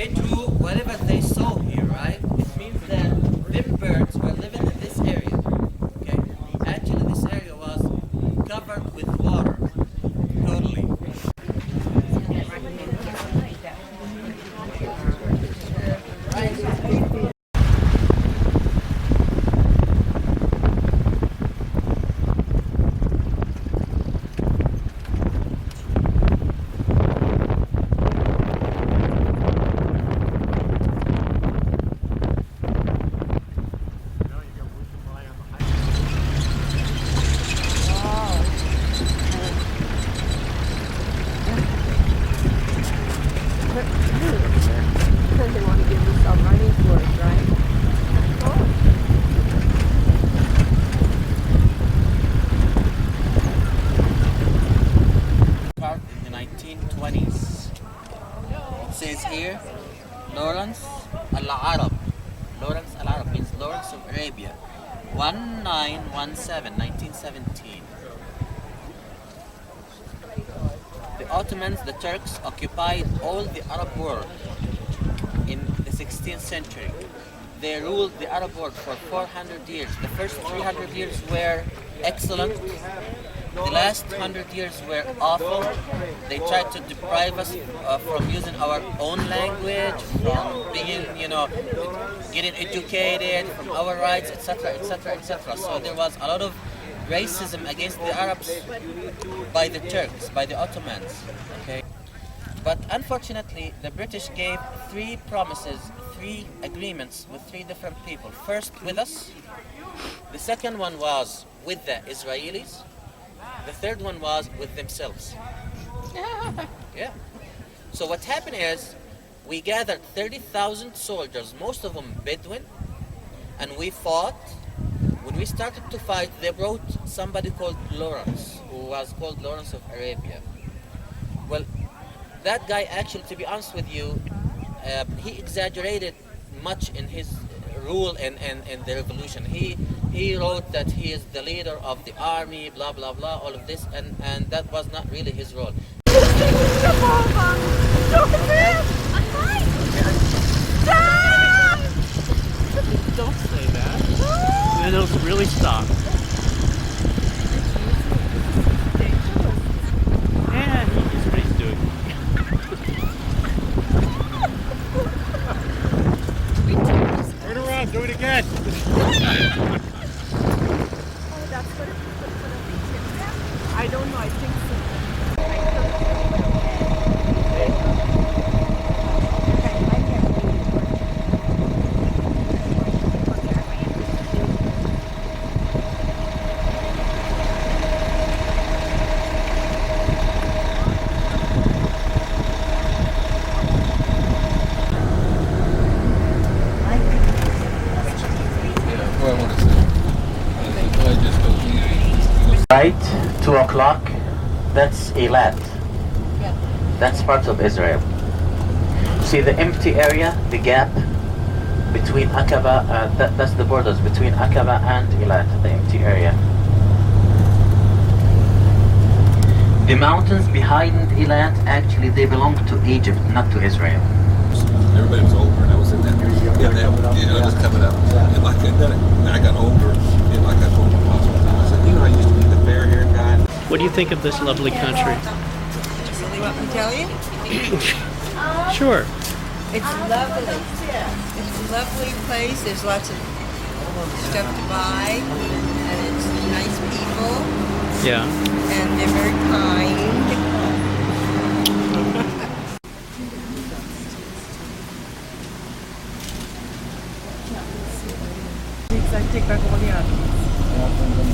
drew whatever they saw here, right? It means that them birds were living in this area. Okay? Actually, this area was covered with water. Totally. Because they want to give us some money for it, right? Part in the 1920s. It says here, Lawrence Al-Arab. Lawrence Al-Arab means Lawrence of Arabia. 1917, 1917. The Ottomans, the Turks, occupied all the Arab world in the 16th century. They ruled the Arab world for 400 years. The first 300 years were excellent. The last 100 years were awful. They tried to deprive us from using our own language, from being, getting educated, from our rights, etc., etc., etc. So there was a lot of racism against the Arabs by the Turks, by the Ottomans. Okay, but unfortunately, the British gave 3 promises, 3 agreements with 3 different people. First with us, the second one was with the Israelis, the third one was with themselves. Yeah. So what happened is, we gathered 30,000 soldiers, most of them Bedouin, and we fought. When we started to fight, they brought somebody called Lawrence, who was called Lawrence of Arabia. Well, that guy actually, to be honest with you, he exaggerated much in his rule and the revolution. He wrote that he is the leader of the army, blah blah blah, all of this, and that was not really his role. wheels really stop. And he's what he's doing. Turn around, do it again. I don't know, I think so. Right, 2 o'clock, that's Eilat. That's part of Israel. See the empty area, the gap between Aqaba, that's the borders between Aqaba and Eilat, the empty area. The mountains behind Eilat, actually they belong to Egypt, not to Israel. Everybody was older, and I was in that. Just coming up. And like then I got older, and like I told my boss one time, I said, I used to be the fair-haired guy. What do you think of this lovely country? Really want me to tell you? Sure. It's lovely. It's a lovely place. There's lots of stuff to buy, and it's nice people, Yeah. and they're very kind. I take back all the others.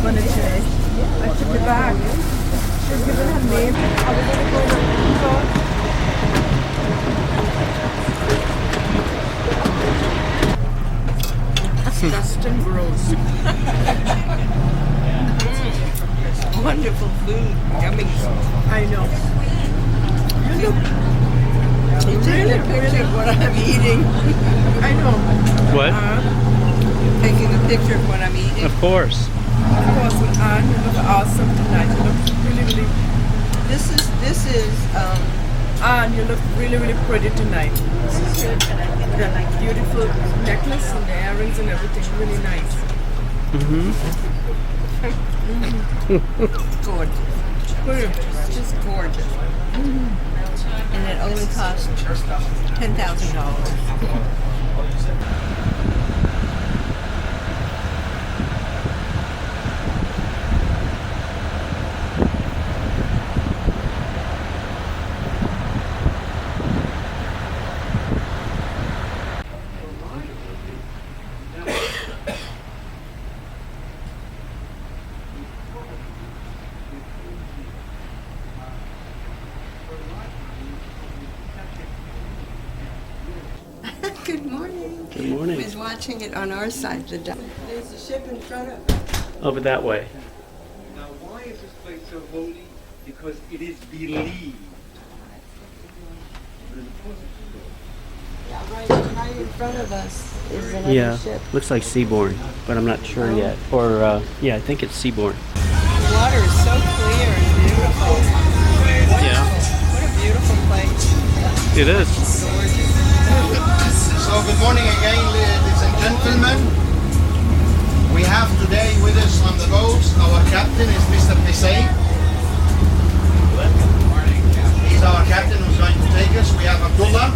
When it says, I took it back. She's given her name. I was going to go to Dustin Gross. Wonderful food. Yummy. I know. You look Taking a picture of what I'm eating. I know. What? Taking a picture of what I'm eating. Of course. Of course, with Anne, you look awesome tonight. You look really, really. This is Anne, you look really, really pretty tonight. The beautiful necklace and the earrings and everything, really nice. gorgeous. Just gorgeous. And it only cost $10,000. Good morning. Good morning. I was watching it on our side of the dock. There's a ship in front of Over that way. Now, why is this place so holy? Because it is believed. right in front of us is another Yeah, ship. looks like Seabourn, but I'm not sure yet. Or, yeah, I think it's Seabourn. The water is so clear and beautiful. Yeah. What a beautiful place. It is. So good morning again, ladies and gentlemen. We have today with us on the boat, our captain is Mr. Hussein. He's our captain who's going to take us. We have Abdullah.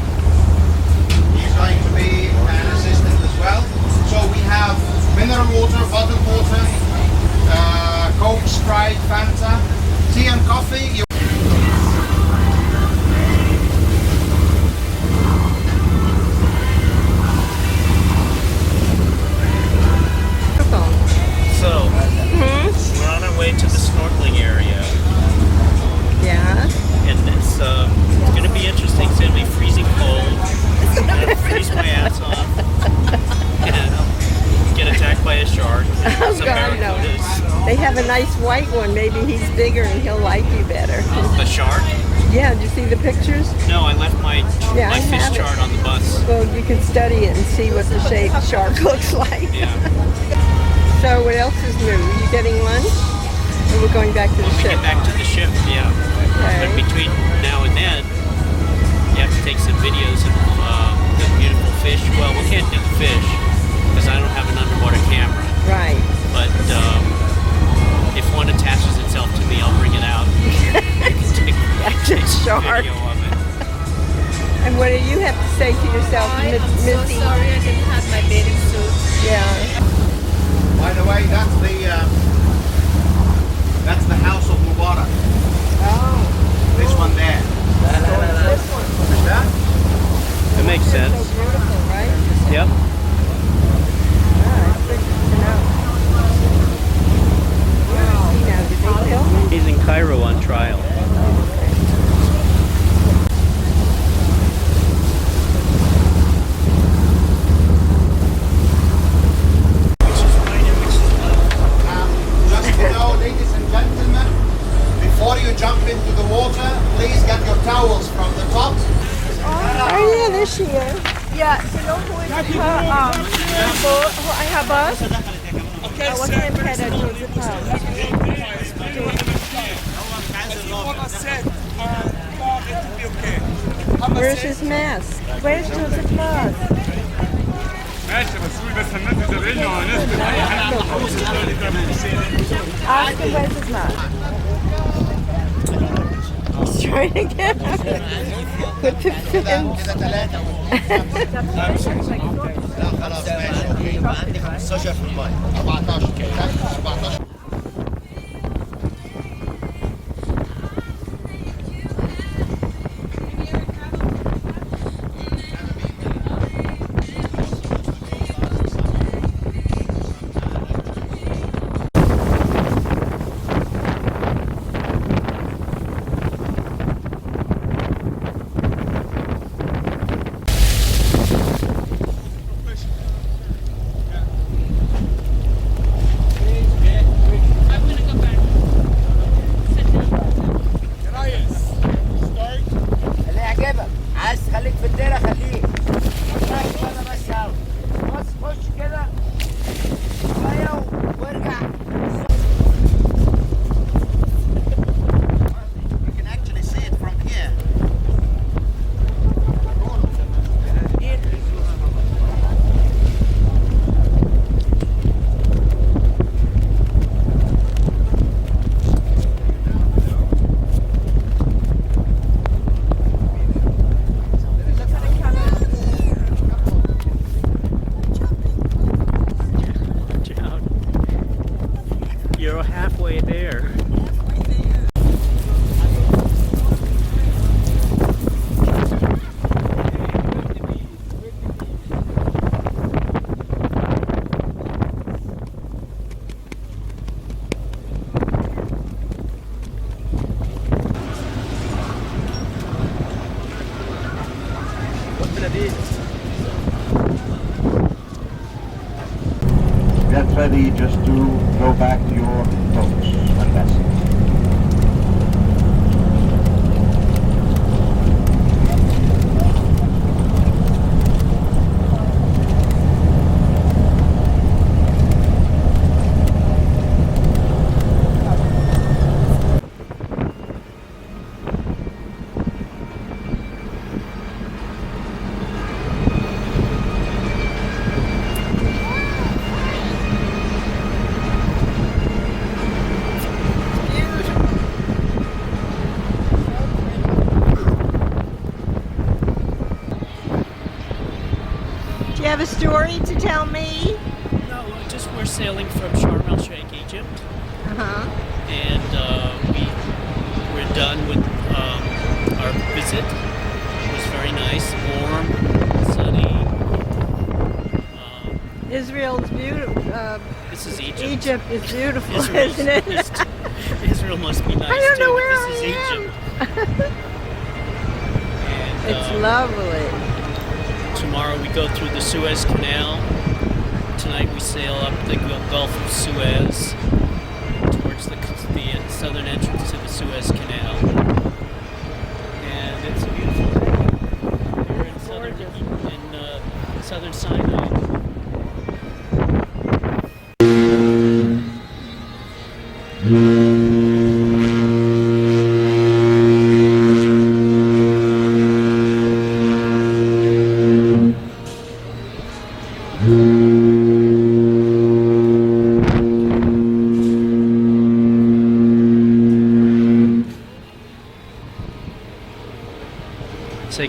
He's going to be an assistant as well. So we have mineral water, bottled water, Coke, Sprite, Fanta, tea and coffee. So, we're on our way to the snorkeling area. Yeah. And it's going to be interesting. It's going to be freezing cold. I'm going to freeze my ass off. And get attacked by a shark. Oh, Some God, no. barracudas. They have a nice white one. Maybe he's bigger and he'll like you better. The shark? Yeah, did you see the pictures? No, I left my I fish have it. chart on the bus. Well, you can study it and see what the shape shark looks like. Yeah. So what else is new? Are you getting lunch? Or we're going back to the When we ship? get back to the ship, yeah. Okay. But between now and then, you have to take some videos of the beautiful fish. Well, we can't do the fish because I don't have an underwater camera. Right. start. video of it. And what do you have to say to yourself, I'm so Missy? sorry I didn't have my bathing suit. Yeah. By the way, that's the house of Mubarak. Oh. This one there. This one. Is that? It makes sense. So beautiful, right? Yep. It's good to know. Where is he now? Did they kill him? He's in Cairo on trial. Just to know, ladies and gentlemen, before you jump into the water, please get your towels from the top. Oh yeah, there she is. Yeah, you know who is her, her boss? What's her name? Head of Joseph Where's his mask? Where's Joseph Mask? ماشي بس قول بس الناس يتابعيني وهنسكت اي حد Ask him where's his mask. He's trying to get put the fins. لا خلاص ماشي اوكي 15 في الماء 14 14 اللي يعجبك عايز تخليك في الديره خليك هتلاقي كده بس اهو بص خش كده شويه وارجع You can actually see it from here. Watch out. You're halfway there. Get ready just to go back to your boats and vessels. Do you have a story to tell me? No, just we're sailing from Sharm el Sheikh, Egypt, Uh-huh. and we're done with our visit. It was very nice, warm, sunny. Israel's beautiful. This is Egypt. Egypt is beautiful, Israel's- isn't it? Israel must be nice I don't too, know but where this is I am. Egypt. And, It's lovely. Tomorrow we go through the Suez Canal. Tonight we sail up the Gulf of Suez towards the southern entrance to the Suez Canal. And it's beautiful. We're in southern Sinai.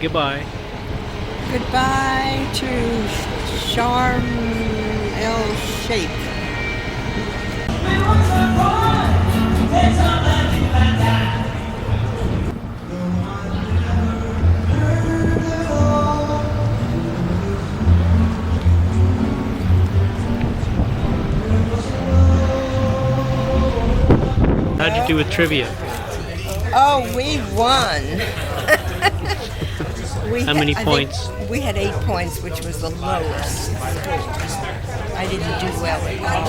goodbye. Goodbye to Sharm El Sheikh. How'd you do with trivia? Oh, we won. How many I think points? We had 8 points, which was the lowest. I didn't do well at all.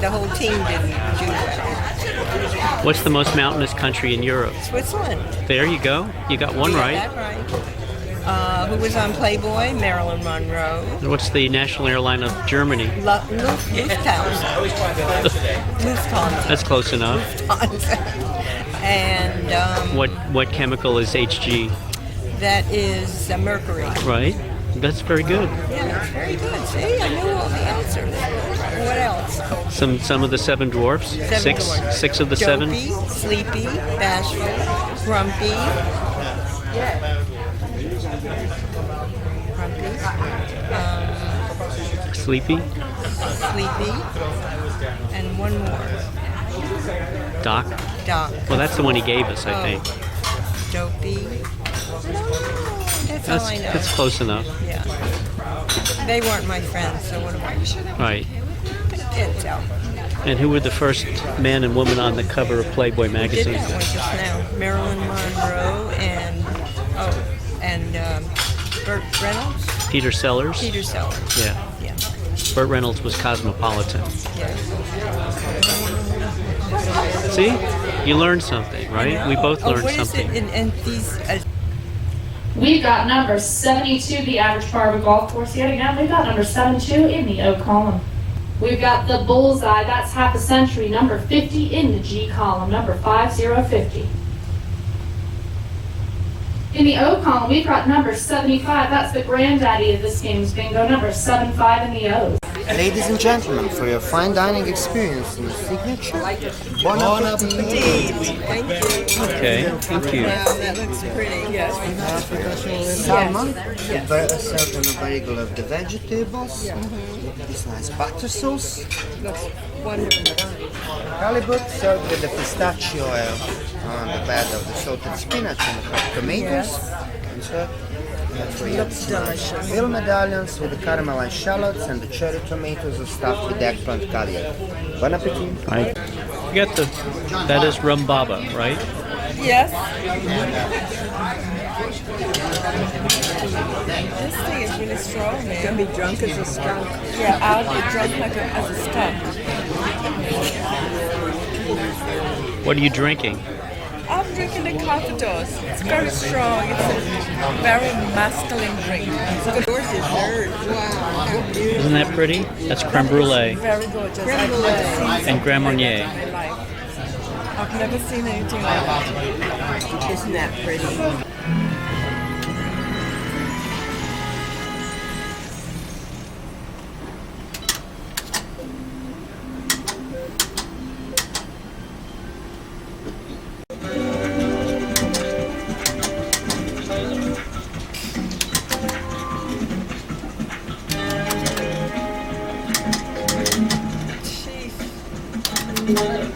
The whole team didn't do well. What's the most mountainous country in Europe? Switzerland. There you go. You got one We got right. that right. Who was on Playboy? Marilyn Monroe. And what's the national airline of Germany? Lufthansa. Lufthansa. That's close enough. And What chemical is Hg? that is mercury. Right. That's very good. Yeah, that's very good. See, I knew all the answers. What else? Some of the seven dwarfs. Seven Six. dwarfs. 6 of the 7. Dopey, sleepy, bashful, grumpy. Sleepy. Sleepy, and one more. Doc. Doc. Well, that's the one he gave us, I think. Dopey. That's all I know. That's close enough. Yeah. They weren't my friends, so what am I? Right. Can't tell. And who were the first man and woman on the cover of Playboy Did magazine? that one just now. Marilyn Monroe and Burt Reynolds. Peter Sellers. Peter Sellers. Yeah. Yeah. Burt Reynolds was Cosmopolitan. Yeah. See? You learned something, right? We both learned what something. Is it? And these. We've got number 72, the average par of a golf course yet again. We've got number 72 in the O column. We've got the bullseye, that's half a century, number 50 in the G column, number 5050. In the O column, we've got number 75, that's the granddaddy of this game's bingo, number 75 in the O's. Ladies and gentlemen, for your fine dining experience in the signature, bon appetit. Okay, thank you. Wow, that looks pretty. Yes. Salmon, Yes. served on a bagel of the vegetables. This nice butter sauce. Looks wonderful. Halibut served with the pistachio oil on the bed of the salted spinach and the cut tomatoes. And so, that's where you Looks delicious. Veal medallions with the caramelized shallots and the cherry tomatoes are stuffed with eggplant caviar. Bon appetit. Right. You got that is rum baba, right? Yes. This thing is really strong, man. You're gonna be drunk as a skunk. Yeah, I'll be drunk as a skunk. What are you drinking? I'm drinking the Calvados. It's very strong. It's a very masculine drink. It's good for dessert. Wow. Isn't that pretty? That's creme brulee Very gorgeous. Creme I've brulee. never seen and Grand Marnier. in my life. I've never seen anything like that. Isn't that pretty?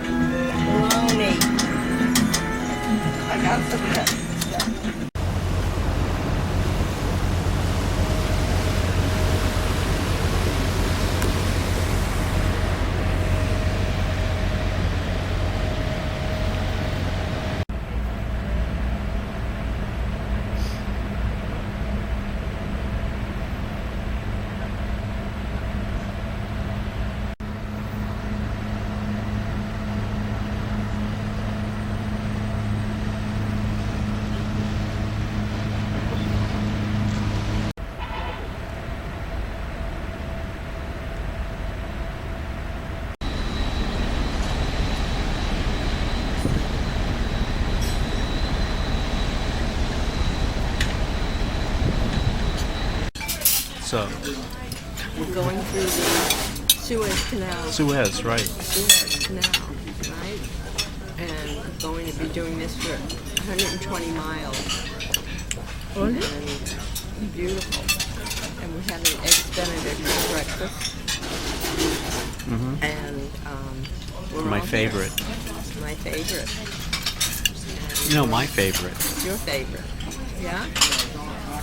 Brownie. I got some of that. So, We're going through the Suez Canal. Suez, right. Suez Canal, right? And we're going to be doing this for 120 miles. And beautiful. And we had an eggs Benedict for breakfast. And we're My all favorite. here. My favorite. No, my favorite. Your favorite. Yeah?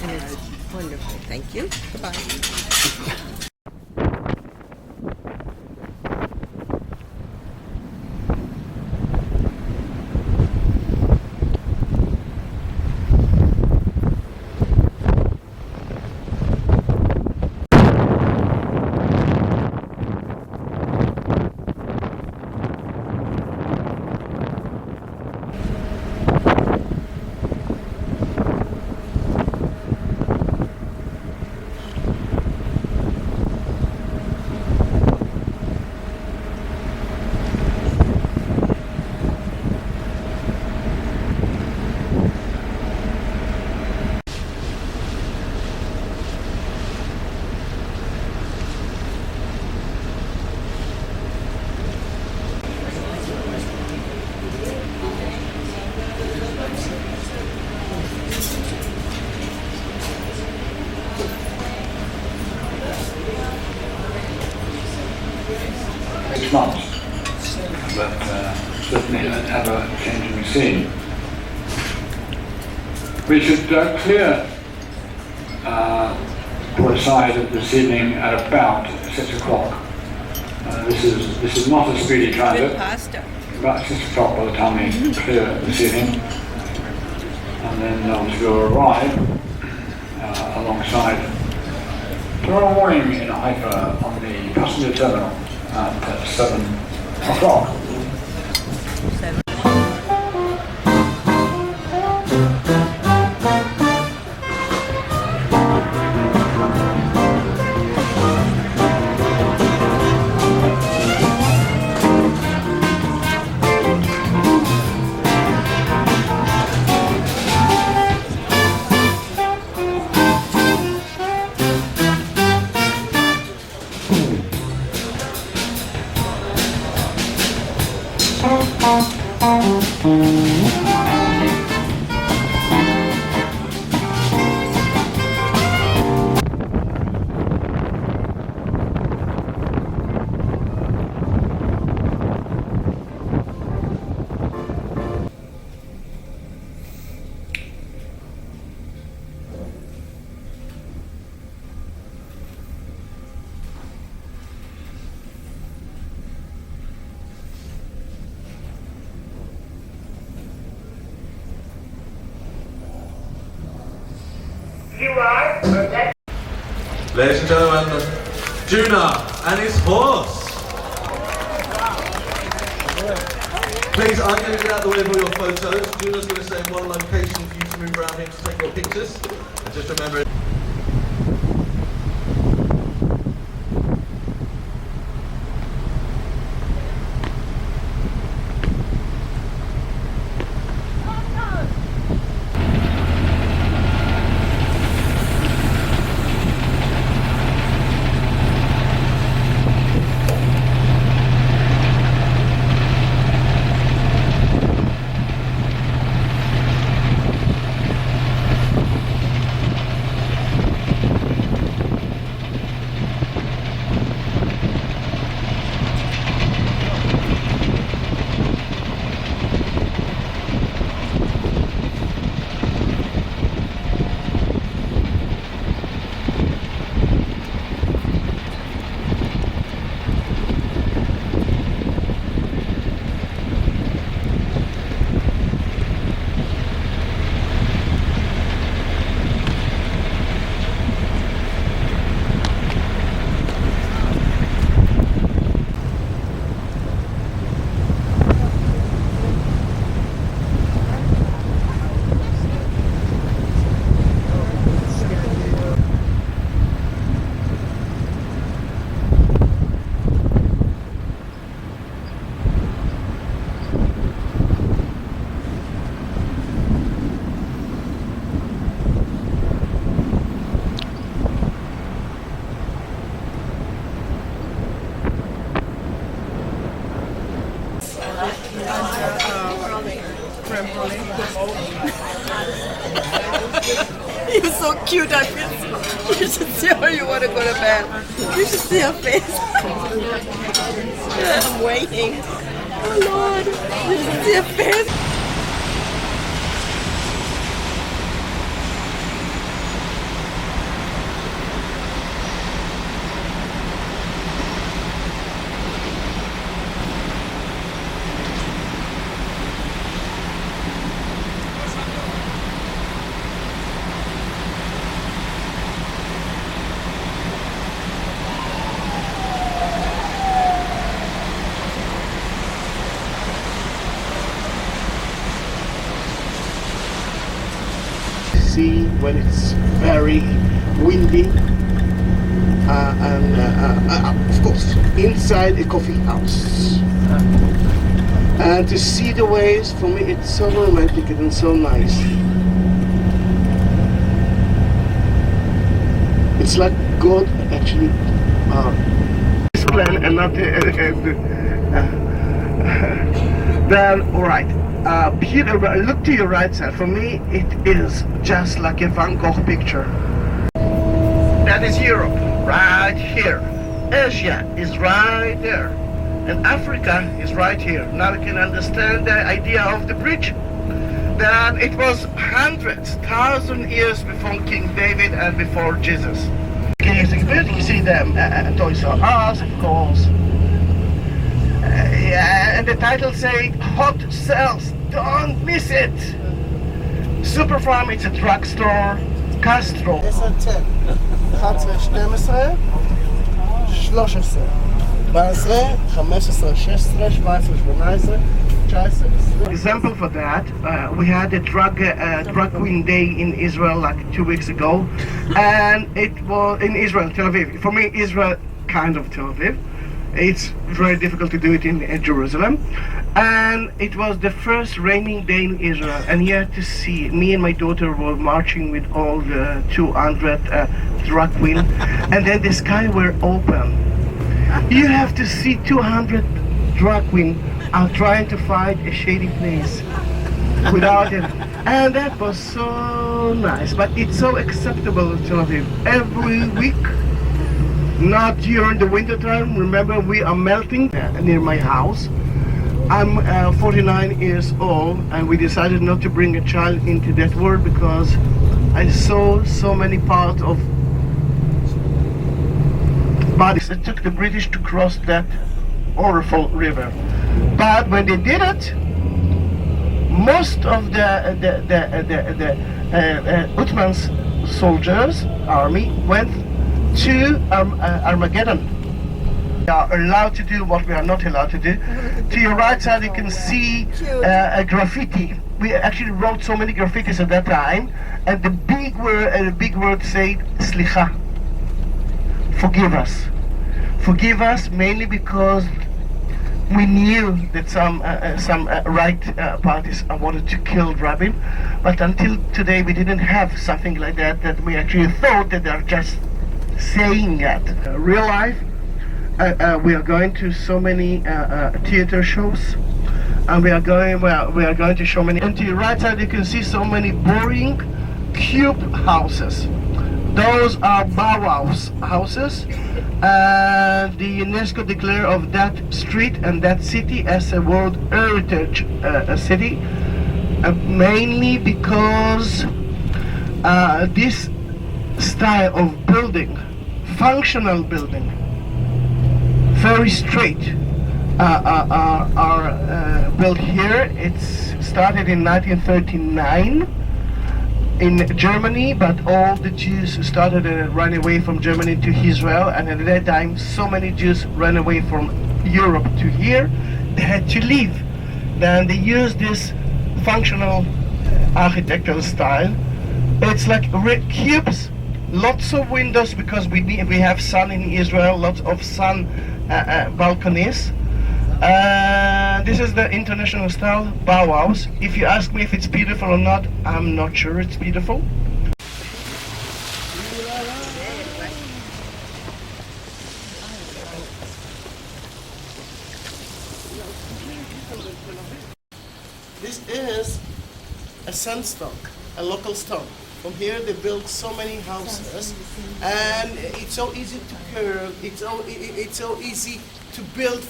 And it's wonderful. Thank you. Goodbye. Months, but certainly an ever-changing scene. We should clear put aside this evening at about 6 o'clock. This is not a speedy transit. About 6 o'clock by the time we clear this evening, and then we will arrive alongside tomorrow morning in Haifa on the passenger terminal at 7 o'clock. Ladies and gentlemen, Juna and his horse. Please, I'm going to get out of the way of all your photos. Juna's going to stay in one location for you to move around here to take your pictures. And just remember so cute. I feel you should see her. You want to go to bed. You should see her face. I'm waiting. Oh Lord, you should see her face. When it's very windy and of course inside a coffee house and to see the waves, for me it's so romantic and so nice. It's like God actually this plan and not then alright. Peter, look to your right side. For me, it is just like a Van Gogh picture. That is Europe, right here. Asia is right there. And Africa is right here. Now you can understand the idea of the bridge. That it was hundreds, 1,000 years before King David and before Jesus. You see them, Toys R Us, of course. And the title say hot sales, don't miss it. Superfarm, it's a drugstore. Castro 10, 11, 12, 13, 14, 15, 16, 17, 18. Example for that, we had a drug queen day in Israel like 2 weeks ago, and it was in Israel, Tel Aviv. For me, Israel kind of Tel Aviv. It's very difficult to do it in Jerusalem, and it was the first raining day in Israel, and you had to see, me and my daughter were marching with all the 200 drag queens, and then the sky were open. You have to see 200 drag queens are trying to find a shady place without it, and that was so nice. But it's so acceptable in Tel Aviv every week. Not during the winter time. Remember, we are melting near my house. I'm 49 years old, and we decided not to bring a child into that world because I saw so many parts of bodies. It took the British to cross that awful river. But when they did it, most of the Ottoman's soldiers, army, went to Armageddon. We are allowed to do what we are not allowed to do. To your right side you can see a graffiti. We actually wrote so many graffitis at that time, and the big word said Slicha. Forgive us. Forgive us, mainly because we knew that some right parties wanted to kill Rabin, but until today we didn't have something like that, that we actually thought that they're just saying that. Real life, we are going to so many theater shows, and we are going to show many. And to your right side you can see so many boring cube houses. Those are Bauhaus houses, and the UNESCO declared of that street and that city as a World Heritage city, mainly because this style of building, functional building, very straight, are built here. It's started in 1939 in Germany, but all the Jews started to run away from Germany to Israel, and at that time so many Jews ran away from Europe to here, they had to leave. Then they used this functional architectural style. It's like cubes, lots of windows, because we have sun in Israel, lots of sun balconies. This is the international style Bauhaus. If you ask me if it's beautiful or not, I'm not sure it's beautiful. This is a sandstone, a local stone. From here, they built so many houses, and it's so easy to curve. It's so easy to build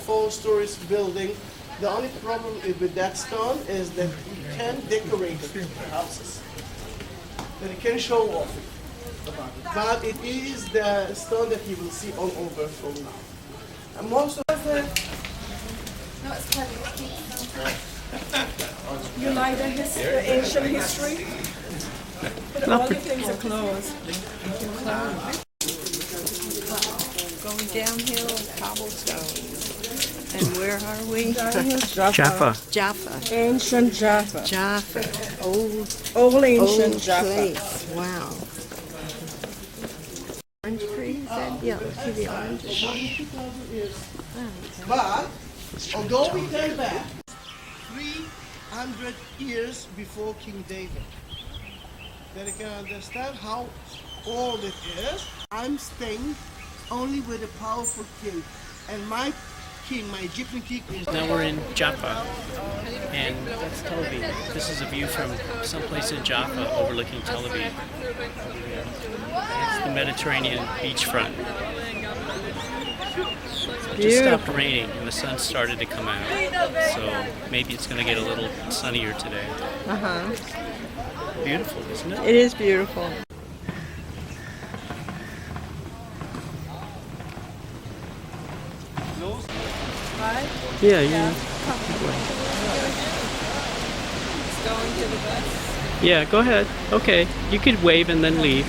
four-story building. The only problem with that stone is that you can decorate the houses. That you can show off it. But it is the stone that you will see all over from now. And most of the You like the ancient history? But all the things are closed. Going downhill, cobblestone. And where are we? Jaffa. Jaffa. Ancient Jaffa. Jaffa. Old ancient Jaffa. place. Wow. Orange tree, is that? Yeah, see the oranges. But although we turn back 300 years before King David, that you can understand how old it is. I'm staying only with a powerful king, and my king, my Egyptian king is... Now we're in Jaffa, and that's Tel Aviv. This is a view from someplace in Jaffa overlooking Tel Aviv. It's the Mediterranean beachfront. It just stopped raining and the sun started to come out, so maybe it's going to get a little sunnier today. Uh-huh. Beautiful, isn't it? It is beautiful. Yeah, yeah. It's going to the bus. Yeah, go ahead. Okay, you could wave and then leave.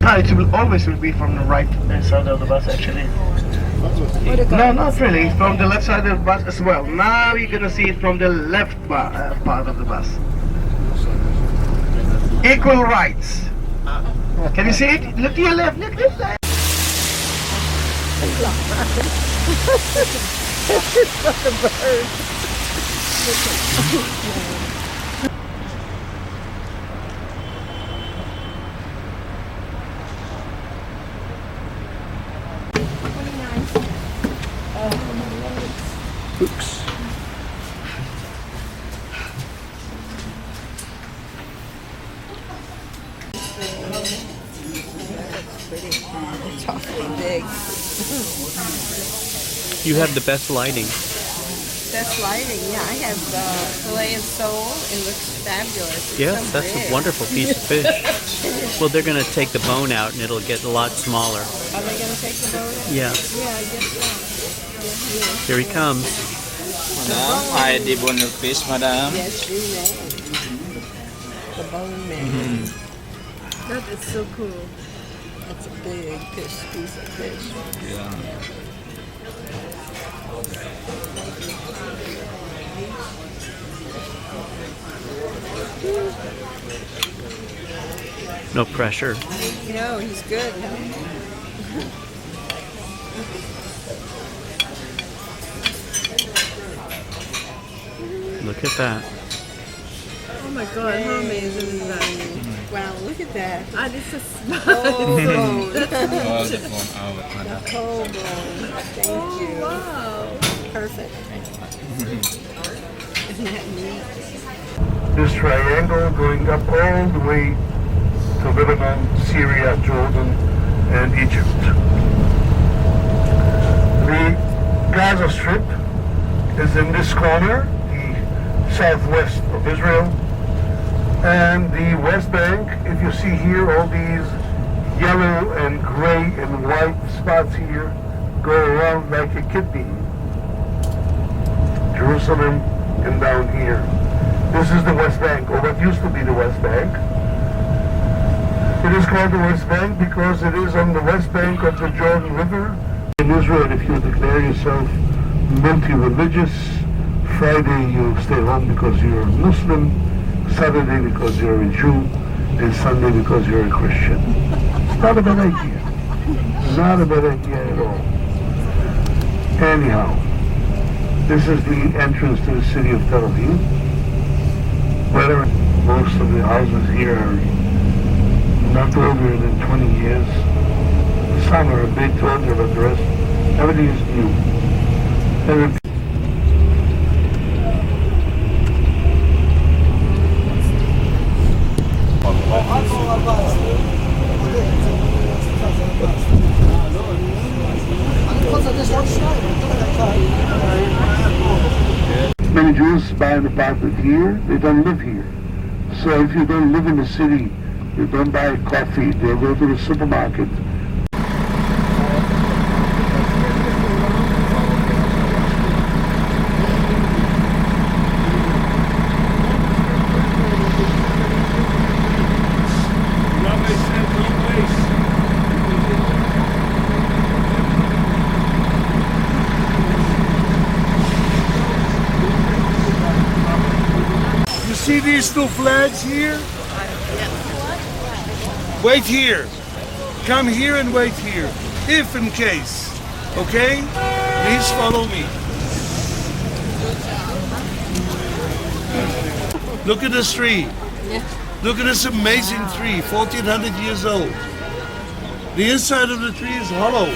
It will always be from the right side of the bus, actually. No, not really. From the left side of the bus as well. Now you're gonna see it from the left part of the bus. Equal rights. Can you see it? Look to your left. Look to your left. This is for the birds. Oops. It's awfully big. You have the best lighting. Best lighting, yeah. I have fillet of sole. It looks fabulous. It's Yeah, so that's big. a wonderful piece of fish. Well, they're going to take the bone out and it'll get a lot smaller. Are they going to take the bone out? Yeah. Yeah, I guess so. Here he comes. Madam, I debone the fish, madam. Yes, you may. The bone man. That is so cool. That's a big piece of fish. Yeah. No pressure. No, he's good. Huh? Look at that. Oh my God, how amazing is that? Wow, look at that. Ah, this is small. Oh, That's Oh, the amazing. bone out, madam. cold bone. Thank you. Wow. Perfect. Isn't that neat? This triangle going up all the way to Lebanon, Syria, Jordan, and Egypt. The Gaza Strip is in this corner, the southwest of Israel, and the West Bank. If you see here, all these yellow and gray and white spots here go around like a kidney. Jerusalem and down here. This is the West Bank, or what used to be the West Bank. It is called the West Bank because it is on the west bank of the Jordan River. In Israel, if you declare yourself multi-religious, Friday you stay home because you're a Muslim, Saturday because you're a Jew, and Sunday because you're a Christian. It's not a bad idea. Not a bad idea at all. Anyhow, this is the entrance to the city of Tel Aviv. Whether most of the houses here are not older than 20 years. Some are a bit older, but the rest, everything is new. an apartment here, they don't live here. So if you don't live in the city, you don't buy coffee, they'll go to the supermarket. See these two flags here? Wait here. Come here and wait here. If in case. Okay? Please follow me. Look at this tree. Look at this amazing tree, 1400 years old. The inside of the tree is hollow.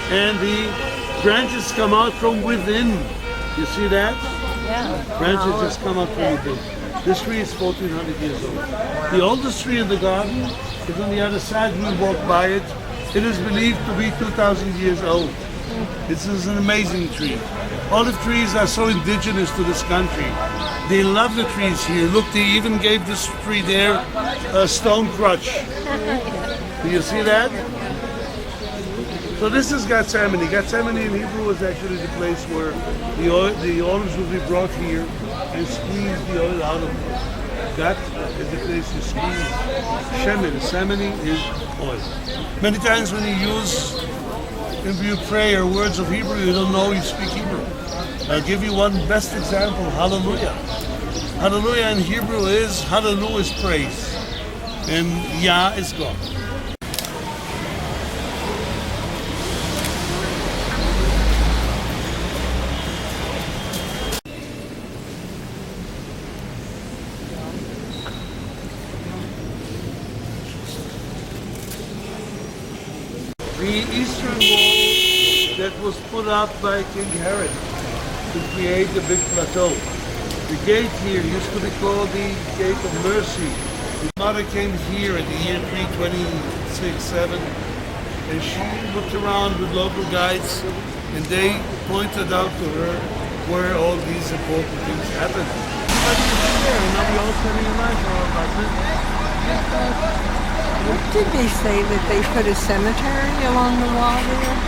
And the branches come out from within. You see that? Branches just come up from within. This tree is 1400 years old. The oldest tree in the garden is on the other side. We walk by it. It is believed to be 2000 years old. This is an amazing tree. Olive trees are so indigenous to this country. They love the trees here. Look, they even gave this tree there a stone crutch. Do you see that? So this is Gethsemane. Gethsemane in Hebrew is actually the place where the olives will be brought here and squeeze the oil out of them. That is the place you squeeze shemen. Semene is oil. Many times when you use in your prayer words of Hebrew, you don't know you speak Hebrew. I'll give you one best example, hallelujah. Hallelujah in Hebrew is, hallelujah is praise, and Yah is God. The eastern wall that was put up by King Herod to create the big plateau. The gate here used to be called the Gate of Mercy. His mother came here in the year 326-7, and she looked around with local guides, and they pointed out to her where all these important things happened. Everybody was there, and now we all spending a life all about it. Did they say that they put a cemetery along the wall there?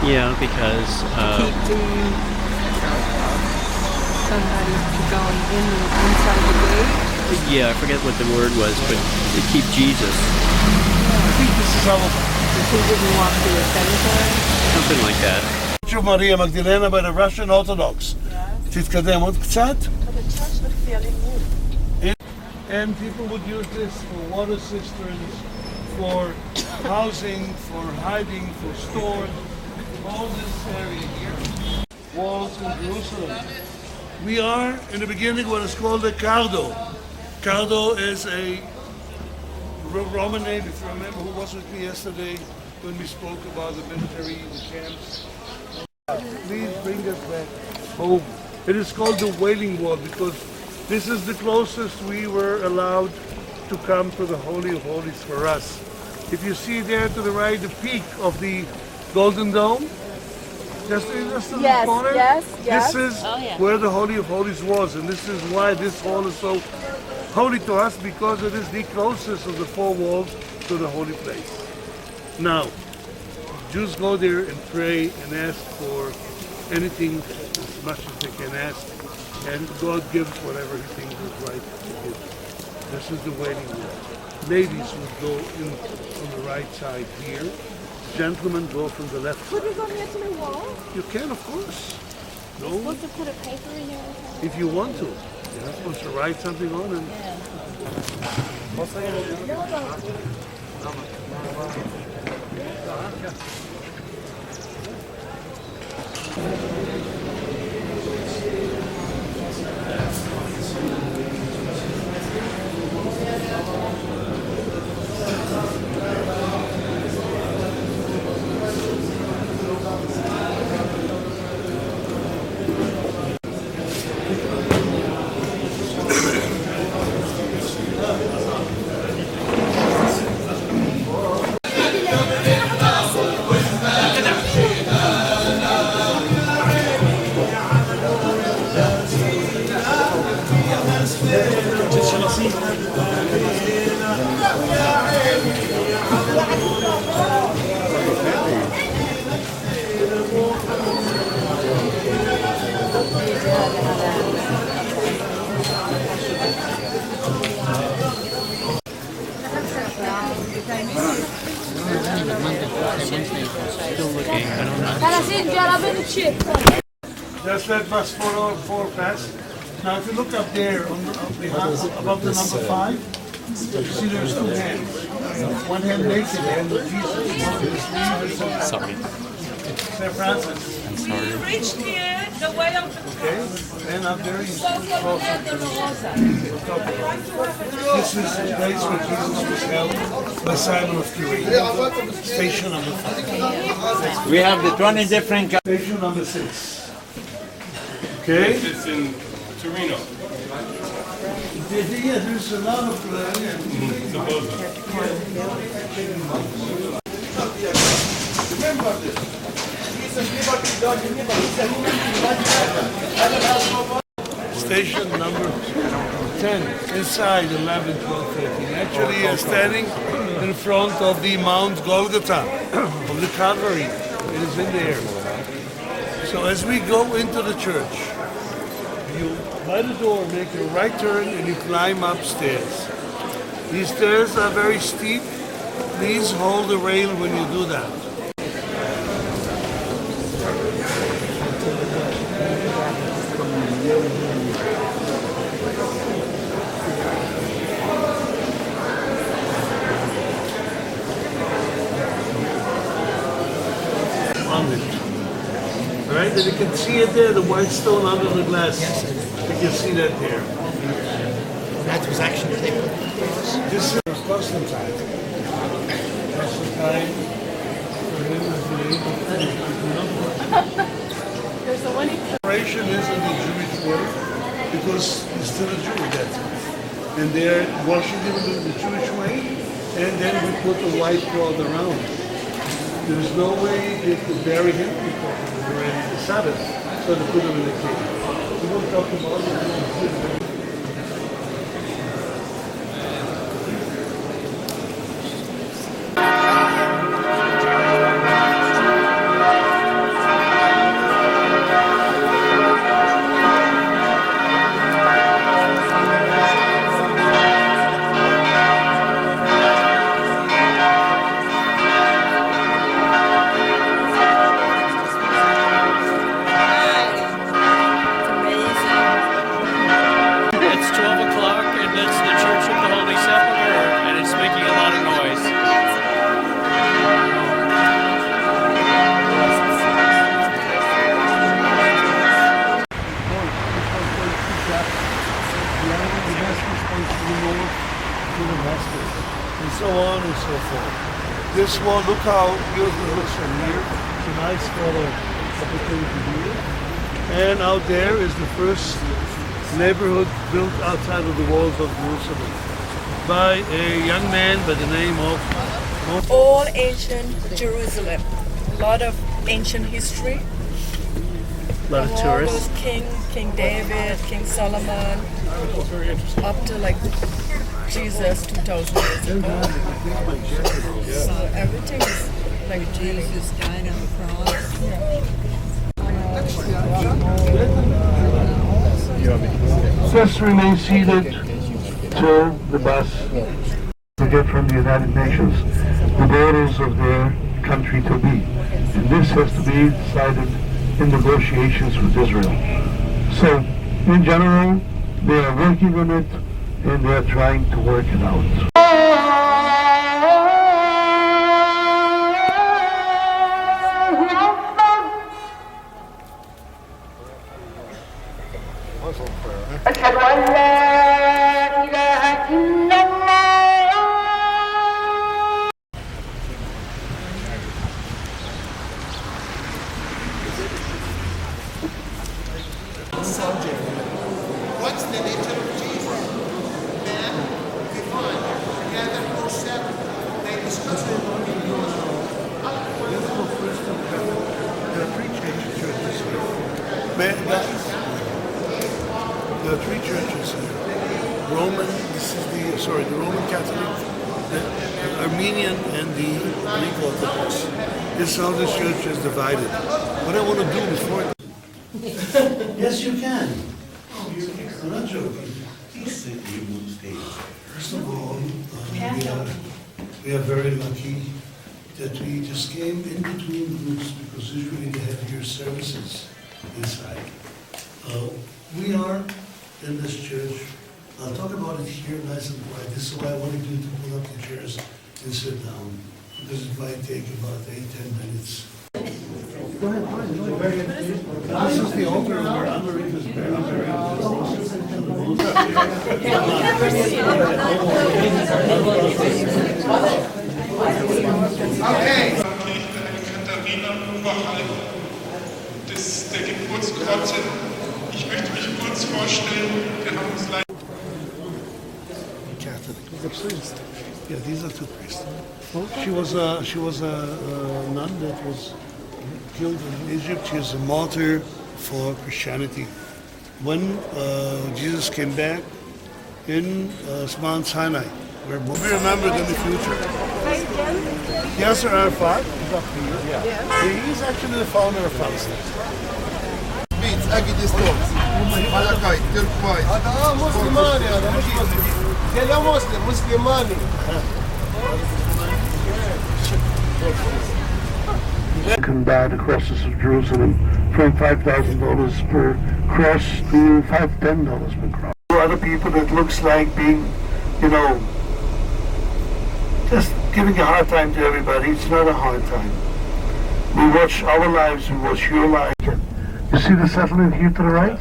Yeah, because Keep somebody to going inside the gate? yeah, I forget what the word was, but to keep Jesus. I think this is all If he didn't walk to the cemetery? Something like that. Maria Magdalena by the Russian Orthodox. תתקדם עוד קצת. And people would use this for water cisterns, for housing, for hiding, for stores. All this area here, walls in Jerusalem. We are in the beginning what is called a cardo. Cardo is a Roman name, if you remember who was with me yesterday when we spoke about the military, the camps. Please bring us back home. It is called the Wailing Wall because this is the closest we were allowed to come to the Holy of Holies for us. If you see there to the right the peak of the Golden Dome, just in the corner, this is where the Holy of Holies was, and this is why this hall is so holy to us, because it is the closest of the four walls to the holy place. Now, Jews go there and pray and ask for anything as much as they can ask, and God gives whatever he thinks is right to give. This is the waiting room. Ladies would go in on the right side here. Gentlemen go from the left Could side. we go near to the wall? You can, of course. No, You're supposed to put a paper in there? if you want to. You're not supposed to write something on it. Just let bus 404 pass. Now, if you look up there, above the number 5, you see there's two hands. One hand naked, the hand of Jesus. Sorry. St. Francis. I'm sorry. We reached here, the way of the cross. Okay, and up there you So from here, the Rosa. This is the place where Jesus was held by Simon of Cyrene. Station number 5. We have the 20 different. Station number 6. Okay? It's in Torino. Yeah, there's a lot of. Remember this. Station number 10, inside 11, 12, 13. Actually, you're standing in front of the Mount Golgotha, of the Calvary. It is in there. So as we go into the church, you, by the door, make a right turn and you climb upstairs. These stairs are very steep. Please hold the rail when you do that. Right, and you can see it there, the white stone under the glass. You can see that there. That was actually taken. This is Constantine. Constantine, for him, is the There's a one. Operation is in the Jewish way because he's still a Jew, that's it. And they're washing him in the Jewish way, and then we put a white cloth around. There's no way they could bury him because it was already the Sabbath, so they put him in the cave. We won't talk about it. And so on and so forth. This one, look how beautiful it looks from here. It's a nice photo opportunity here. And out there is the first neighborhood built outside of the walls of Jerusalem by a young man by the name of... All ancient Jerusalem. A lot of ancient history. A lot of tourists. King David, King Solomon, up to like Jesus 2,000 years ago. So everything is like Jesus died on the cross. Just remain seated till the bus to get from the United Nations the borders of their country to be. And this has to be decided in negotiations with Israel. So, in general, they are working on it and they are trying to work it out. أشهد أن لا إله إلا الله. What's the nature of Jesus? Man, divine. Roman, this is the Roman Catholic, the Armenian, and the Greek Orthodox. This is how this church is divided. What I want to do before... Yes, you can. I'm not joking. First of all, we are very lucky that we just came in between groups because usually they have your services inside. We are in this church. I'll talk about it here nice and quiet. This is why I wanted you to pull up the chairs and sit down, because it might take about 8-10 minutes. Go ahead, this is the altar where Anne-Marie is buried. Okay. Katharina Oberhalb der Geburtsgrotte. Ich möchte mich kurz vorstellen. Wir haben uns leider... Catholic. Yeah, these are two priests. She was a nun that was killed in Egypt. She is a martyr for Christianity. When Jesus came back in Mount Sinai, where we'll be remembered in the future. Yasser Arafat is up here. Yeah. He's actually the founder of Palestine. Beats, Agidistos, Malachite, Turquoise. Muslimani, Muslimani. Can buy the crosses of Jerusalem from $5,000 per cross to $10 per cross. To other people, it looks like being, just giving a hard time to everybody. It's not a hard time. We watch our lives, we watch your life. You see the settlement here to the right?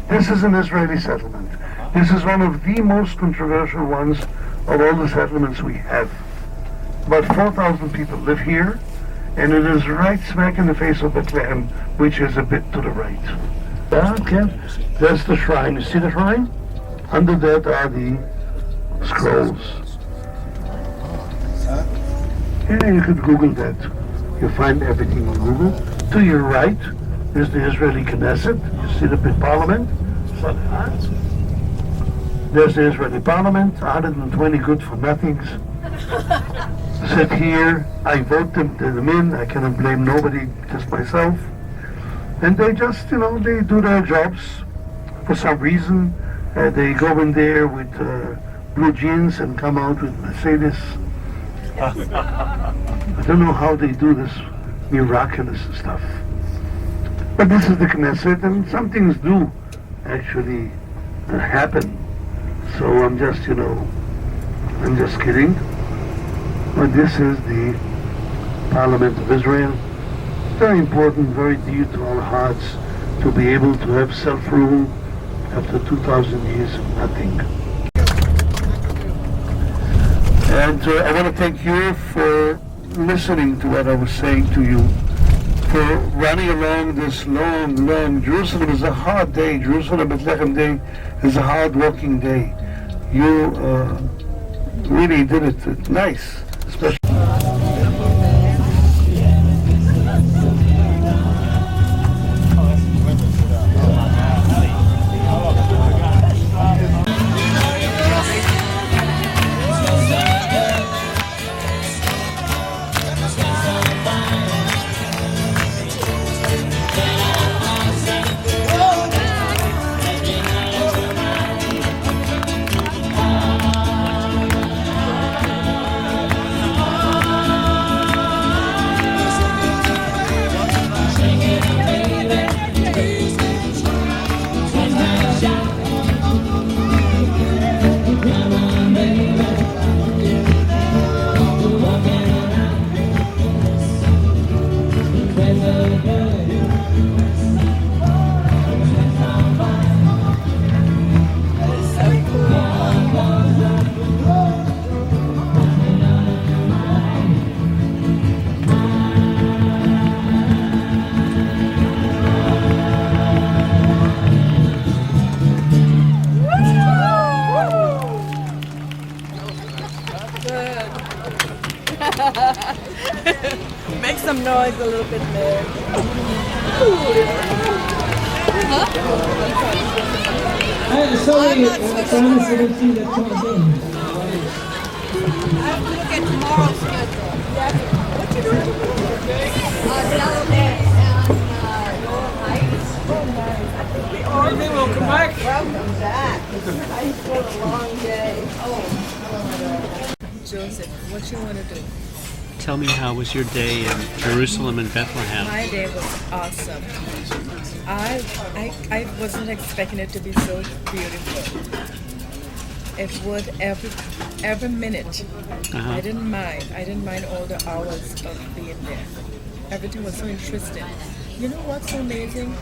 This is an Israeli settlement. This is one of the most controversial ones of all the settlements we have. About 4,000 people live here, and it is right smack in the face of Bethlehem, which is a bit to the right. Okay, that's the shrine. You see the shrine? Under that are the scrolls. Yeah, you could Google that. You'll find everything on Google. To your right is the Israeli Knesset. You see the big parliament? There's the Israeli parliament, 120 good for nothings. Sit here, I vote them in, I cannot blame nobody, just myself. And they just, they do their jobs. For some reason, they go in there with blue jeans and come out with Mercedes. I don't know how they do this miraculous stuff. But this is the Knesset, and some things do actually happen. So I'm just kidding. But this is the Parliament of Israel. Very important, very dear to our hearts to be able to have self-rule after 2,000 years of nothing. And I want to thank you for listening to what I was saying to you, for running along this long, Jerusalem is a hard day. Jerusalem Bethlehem Day is a hard walking day. You really did it nice, especially. Make some noise a little bit there. Sorry, Thomas didn't see that come in. I have to look at tomorrow's schedule. What you doing tomorrow? Delaware and Lower Heights. Welcome back. Welcome back. It's been a long day. Joseph, what you want to do? Tell me, how was your day in Jerusalem and Bethlehem? My day was awesome. I wasn't expecting it to be so beautiful. It would every minute. I didn't mind. I didn't mind all the hours of being there. Everything was so interesting. You know what's so amazing?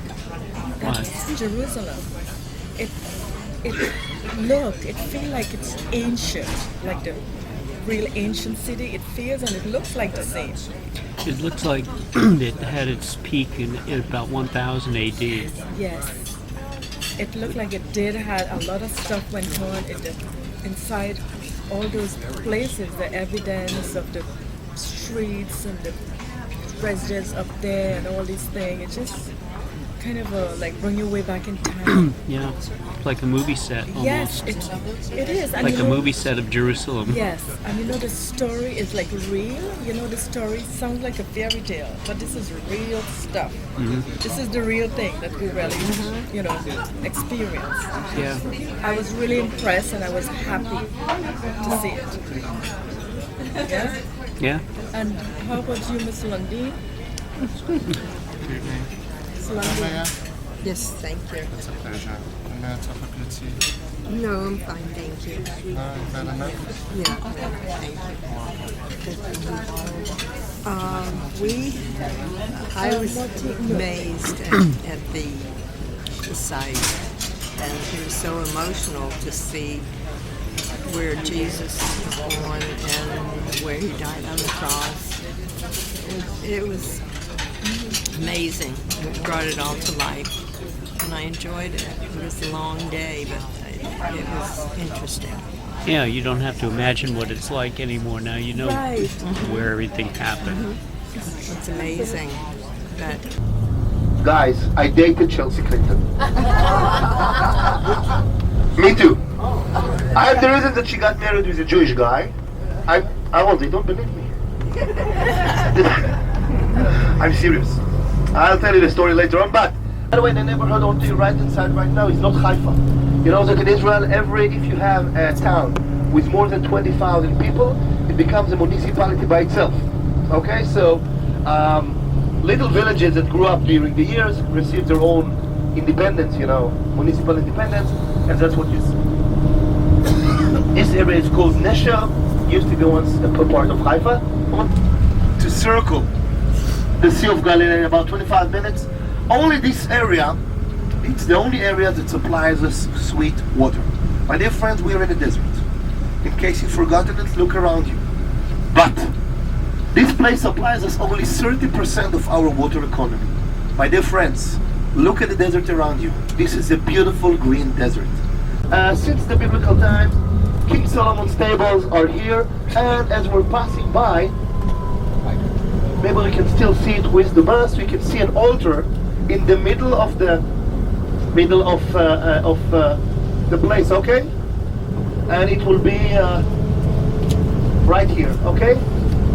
That's Jerusalem. It feels like it's ancient, like the real ancient city. It feels and it looks like the same. It looks like it had its peak in about 1000 AD. Yes. It looked like it did had a lot of stuff went on inside all those places, the evidence of the streets and the residents up there and all these things. It just kind of like bring you way back in time. Yeah, like a movie set almost. Yes, it is. And like a movie set of Jerusalem. Yes, and you know the story is like real. You know the story sounds like a fairy tale, but this is real stuff. This is the real thing that we really, experience. Yeah. I was really impressed and I was happy to see it. Yeah. Yeah. And how about you, Miss Lundin? Yes, thank you. It's a pleasure. May I talk with you? No, I'm fine, thank you. Bad enough? Yeah, thank you. I was amazed at the site, and it was so emotional to see where Jesus was born and where he died on the cross. It was amazing. It brought it all to life, and I enjoyed it. It was a long day, but it was interesting. Yeah, you don't have to imagine what it's like anymore now. You know where everything happened. It's amazing. But Guys, I dated Chelsea Clinton. Me too. I'm the reason that she got married with a Jewish guy. I won't, they don't believe me. I'm serious. I'll tell you the story later on, but by the way, the neighborhood on the right hand side right now is not Haifa. You know that in Israel, if you have a town with more than 20,000 people, it becomes a municipality by itself. Okay, so little villages that grew up during the years received their own independence, municipal independence, and that's what you see. This area is called Nesha, used to be once a part of Haifa. To circle the Sea of Galilee in about 25 minutes. Only this area, it's the only area that supplies us sweet water. My dear friends, we are in a desert. In case you've forgotten it, look around you. But this place supplies us only 30% of our water economy. My dear friends, look at the desert around you. This is a beautiful green desert. Since the biblical times, King Solomon's tables are here, and as we're passing by, maybe we can still see it with the bus. We can see an altar in the middle of the place, okay? And it will be right here, okay?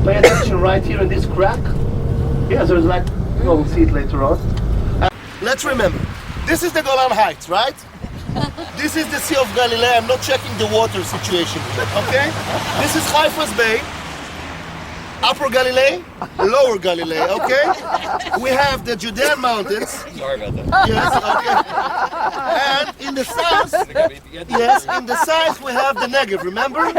Pay attention right here in this crack. Yeah, there's like, we'll see it later on. Let's remember, this is the Golan Heights, right? This is the Sea of Galilee. I'm not checking the water situation here, okay? This is Haifa's Bay. Upper Galilee, Lower Galilee, okay? We have the Judean Mountains. Sorry about that. Yes, okay. And in the south, in the south we have the Negev, remember?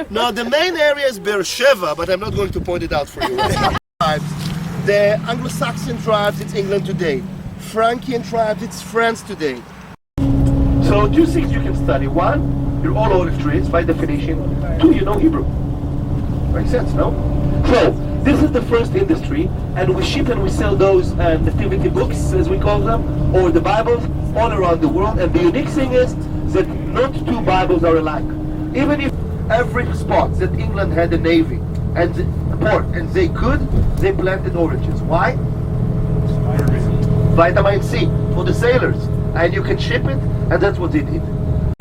Now the main area is Beersheba, but I'm not going to point it out for you right now. The Anglo-Saxon tribes, it's England today. Frankian tribes, it's France today. So 2 things you can study. 1, you're all olive trees by definition. 2, you know Hebrew. Makes sense, no? So, this is the first industry, and we ship and we sell those nativity books, as we call them, or the Bibles, all around the world. And the unique thing is that not 2 Bibles are alike. Even if every spot that England had a navy and a port, and they planted oranges. Why? Vitamin C for the sailors. And you can ship it, And that's what they did.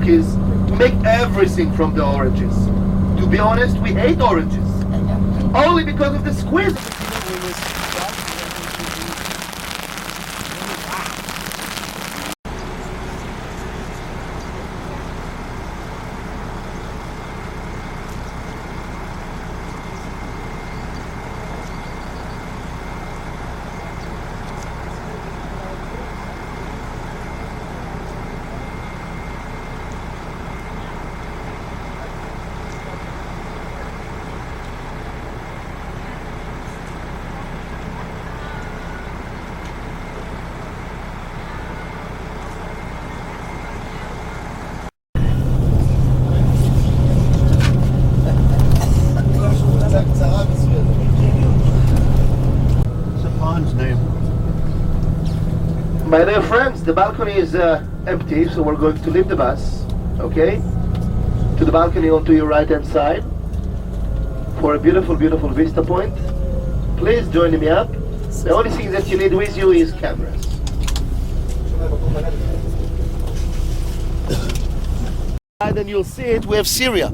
Is to make everything from the oranges. To be honest, we hate oranges. Only because of the squid. My dear friends, the balcony is empty, so we're going to leave the bus, okay? To the balcony onto your right-hand side for a beautiful, beautiful vista point. Please join me up. The only thing that you need with you is cameras. And then you'll see it, we have Syria,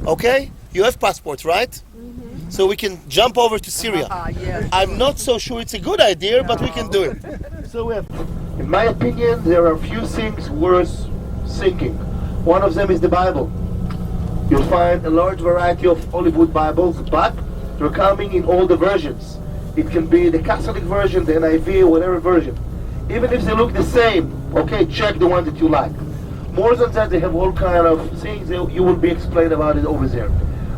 okay? You have passports, right? So we can jump over to Syria. Yes. I'm not so sure it's a good idea, but we can do it. So we have, in my opinion, there are few things worth thinking. One of them is the Bible. You'll find a large variety of Hollywood Bibles, but they're coming in all the versions. It can be the Catholic version, the NIV, whatever version. Even if they look the same, okay, check the one that you like. More than that, they have all kind of things that you will be explained about it over there.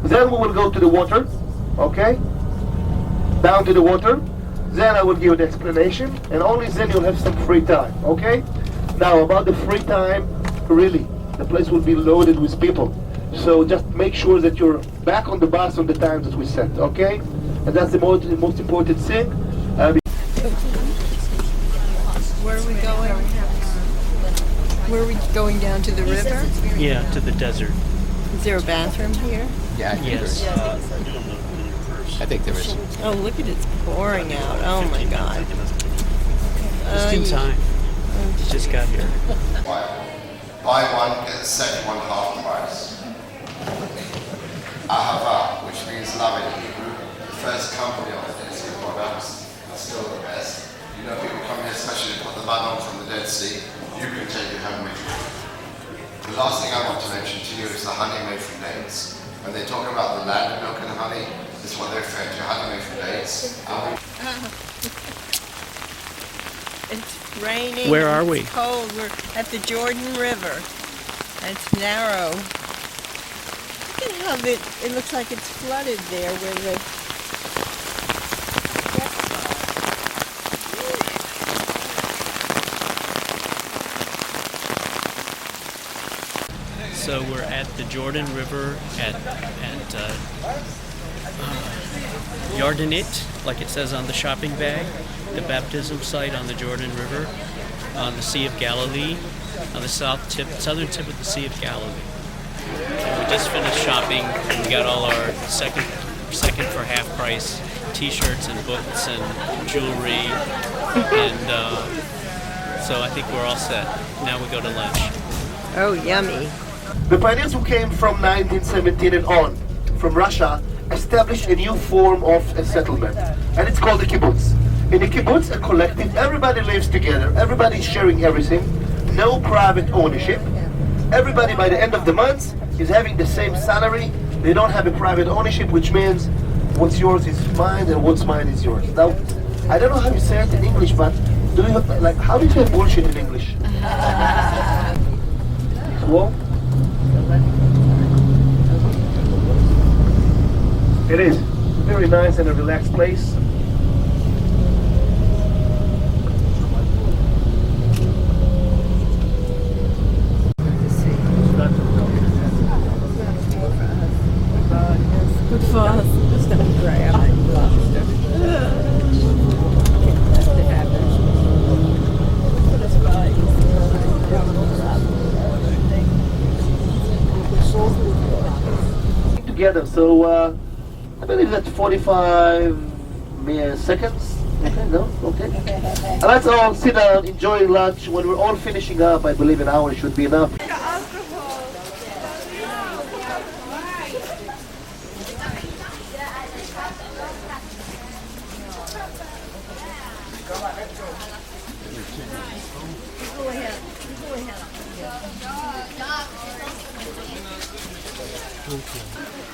Then we will go to the water, okay? Down to the water. Then I will give you the explanation, and only then you'll have some free time, okay? Now, about the free time, really, the place will be loaded with people. So just make sure that you're back on the bus on the time that we set, okay? And that's the most important thing. Where are we going? Where are we going, down to the river? Yeah, to the desert. Is there a bathroom here? Yeah, Yes. I think there is. Oh, look at it, it's pouring out. Oh my God. Just in time. Just got here. Buy one, get the second one half price. Ahava, which means love in Hebrew. The first company of the Dead Sea products are still the best. You know, people come here, especially to put the mud on from the Dead Sea. You can take it home with you. The last thing I want to mention to you is the honey made from dates. When they talk about the land of milk and honey, this is what they're referring to, honey made from dates. It's raining. Where are we? It's cold. We're at the Jordan River. It's narrow. Look at how it looks like it's flooded there where the So we're at the Jordan River at Yardenit, like it says on the shopping bag, the baptism site on the Jordan River, on the Sea of Galilee, on the southern tip of the Sea of Galilee. And we just finished shopping, and we got all our second for half price T-shirts and books and jewelry, and so I think we're all set. Now we go to lunch. Oh, yummy. The pioneers who came from 1917 and on, from Russia, established a new form of a settlement, and it's called the kibbutz. In the kibbutz, a collective, everybody lives together, everybody's sharing everything, no private ownership. Everybody by the end of the month is having the same salary. They don't have a private ownership, which means what's yours is mine and what's mine is yours. Now, I don't know how you say it in English, but do you have, like, how do you say bullshit in English? Well, it is very nice and a relaxed place. Good for us. Just don't grab Together, so I believe that's 45 seconds. Okay, no? Okay. Let's all sit down, enjoy lunch. When we're all finishing up, I believe an hour should be enough.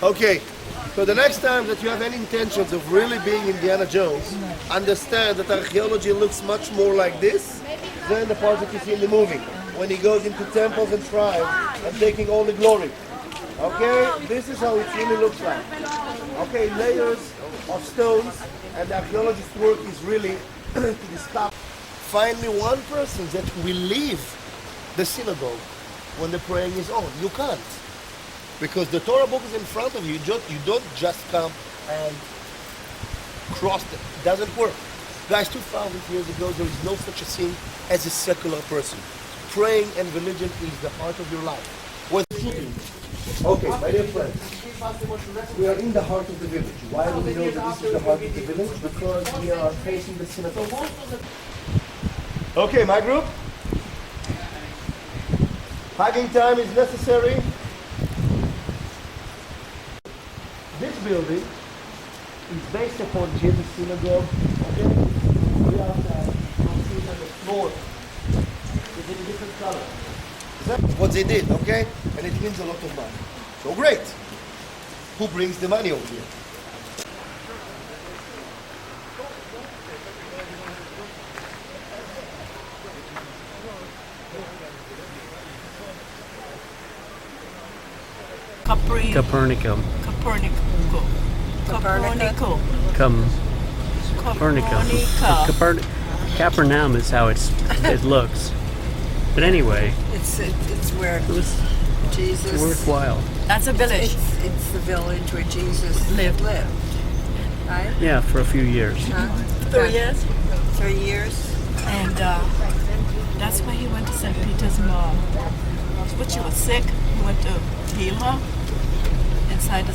Okay, so the next time that you have any intentions of really being Indiana Jones, understand that archaeology looks much more like this than the part that you see in the movie, when he goes into temples and shrines and taking all the glory. Okay, this is how it really looks like. Okay, layers of stones, and the archaeologist's work is really to discover. Find me one person that will leave the synagogue when the praying is on. You can't. Because the Torah book is in front of you, you don't just come and cross it. It doesn't work. Guys, 2,000 years ago, there is no such a thing as a secular person. Praying and religion is the heart of your life. Okay, my dear friends, we are in the heart of the village. Why do we know that this is the heart of the village? Because we are facing the synagogue. Okay, my group. Hugging time is necessary. This building is based upon Jesus Synagogue. Okay? We are seeing on the floor. It's in a different color. That's what they did, okay? And it means a lot of money. So great. Who brings the money over here? Copernicum. Capernaum is how it looks. But anyway, it's where Jesus. It's worthwhile. That's a village. It's the village where Jesus lived. Right? Yeah, for a few years. 3 years. 3 years. And that's where he went to St. Peter's mom. When she was sick, he went to heal her inside the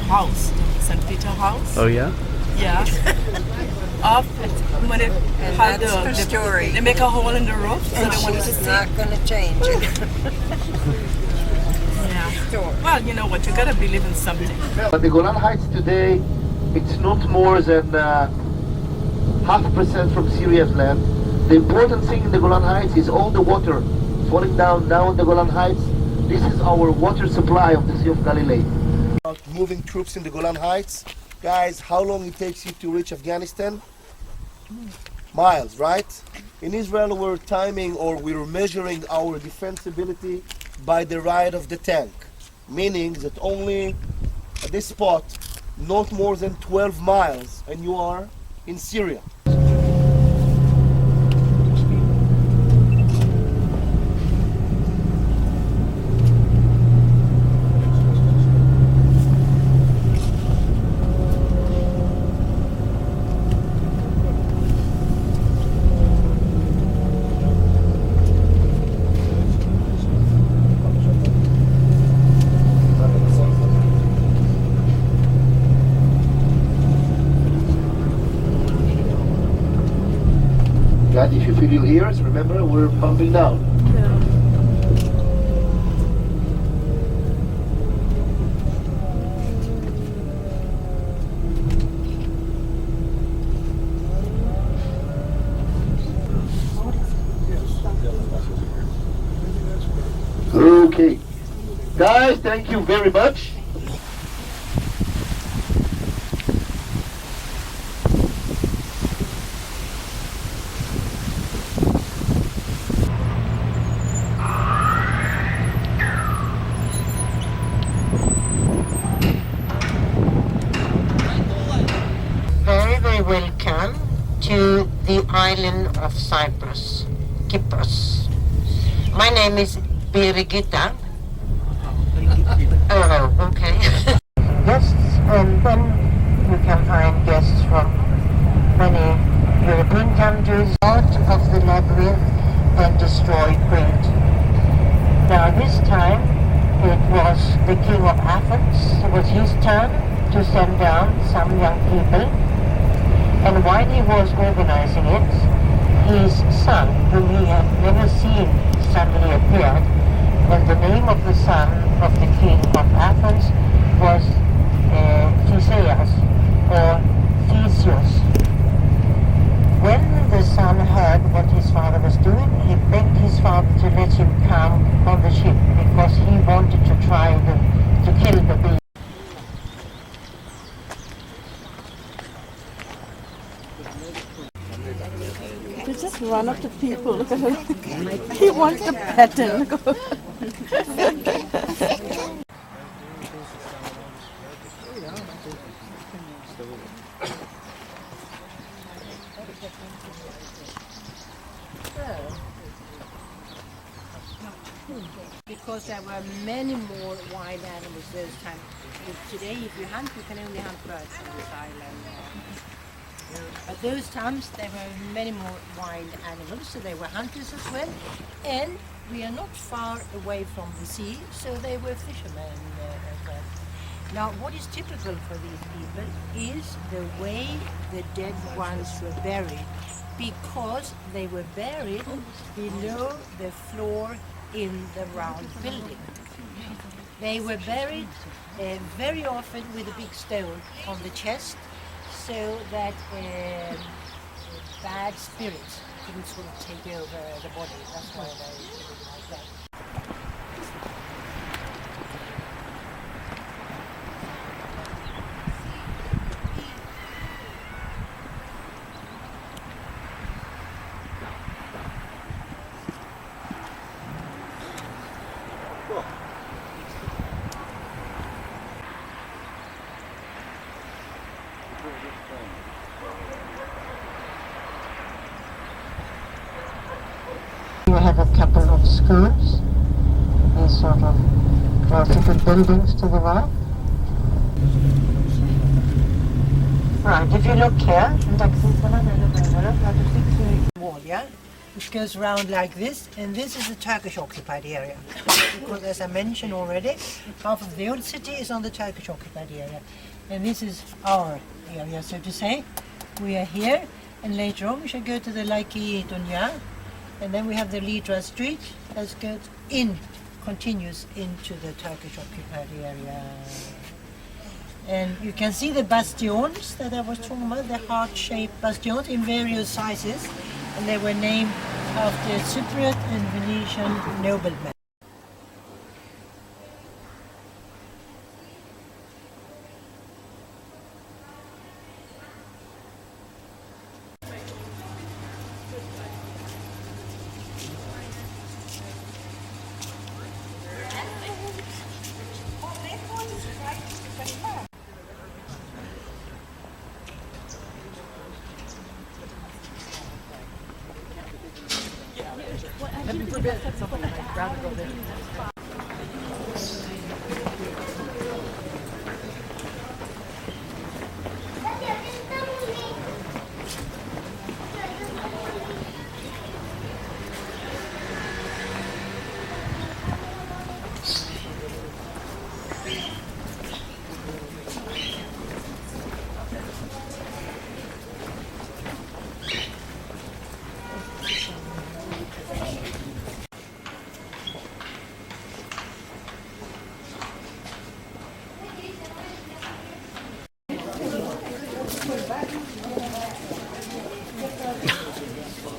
house, the St. Peter house. Oh yeah? Yeah. When it and had that's her story. They make a hole in the roof, so and they wanted to she's see. not going to change it. Yeah. Well, you know what? You gotta believe in something. But the Golan Heights today, it's not more than 0.5% from Syria's land. The important thing in the Golan Heights is all the water falling down now in the Golan Heights. This is our water supply of the Sea of Galilee. Moving troops in the Golan Heights. Guys, how long it takes you to reach Afghanistan? Miles, right? In Israel, we're timing or we're measuring our defensibility by the ride of the tank. Meaning that only at this spot, not more than 12 miles, and you are in Syria. God, if you feel your ears, remember we're pumping down. Okay. Guys, thank you very much. Very welcome to the island of Cyprus, Kypros. My name is Birgitta. Oh, okay. Guests, and then you can find guests from many European countries. Part of the labyrinth and destroyed Crete. Now this time it was the king of Athens. It was his turn to send down some young people. And while he was organizing it, his son, whom he had never seen, suddenly appeared, and the name of the son of the king of Athens was Theseus, or Theseus. When the son heard what his father was doing, he begged his father to let him come on the ship because he wanted to try to kill the bee. You just run up to people. Look at him. He wants to pet him. Because there were many more wild animals those times. Today, if you hunt, you can only hunt birds on this island. But those times, there were many more wild animals, so they were hunters as well. And we are not far away from the sea, so they were fishermen as well. Now, what is typical for these people is the way the dead ones were buried, because they were buried below the floor in the round building. They were buried very often with a big stone on the chest, so that bad spirits couldn't sort of take over the body. That's why they did it like that. You have a couple of schools, these sort of vertical buildings to the right. Right, if you look here, wall, yeah, which goes around like this, and this is the Turkish occupied area. Because as I mentioned already, half of the old city is on the Turkish occupied area, and this is our area, so to say. We are here, and later on we shall go to the Laiki Dunya, and then we have the Litra Street that goes in, continues into the Turkish occupied area. And you can see the bastions that I was talking about, the heart-shaped bastions in various sizes, and they were named after Cypriot and Venetian noblemen.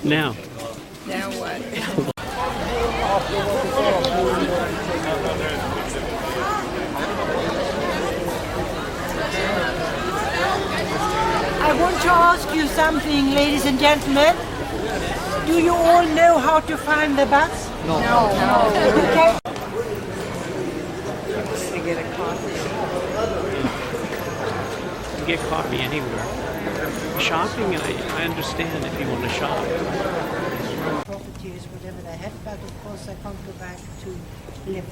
Now. Now what? I want to ask you something, ladies and gentlemen. Do you all know how to find the bus? No. Okay. To get a coffee. You get coffee anywhere. Shopping, I understand if you want to shop. Properties, whatever they have, but of course I can't go back to live.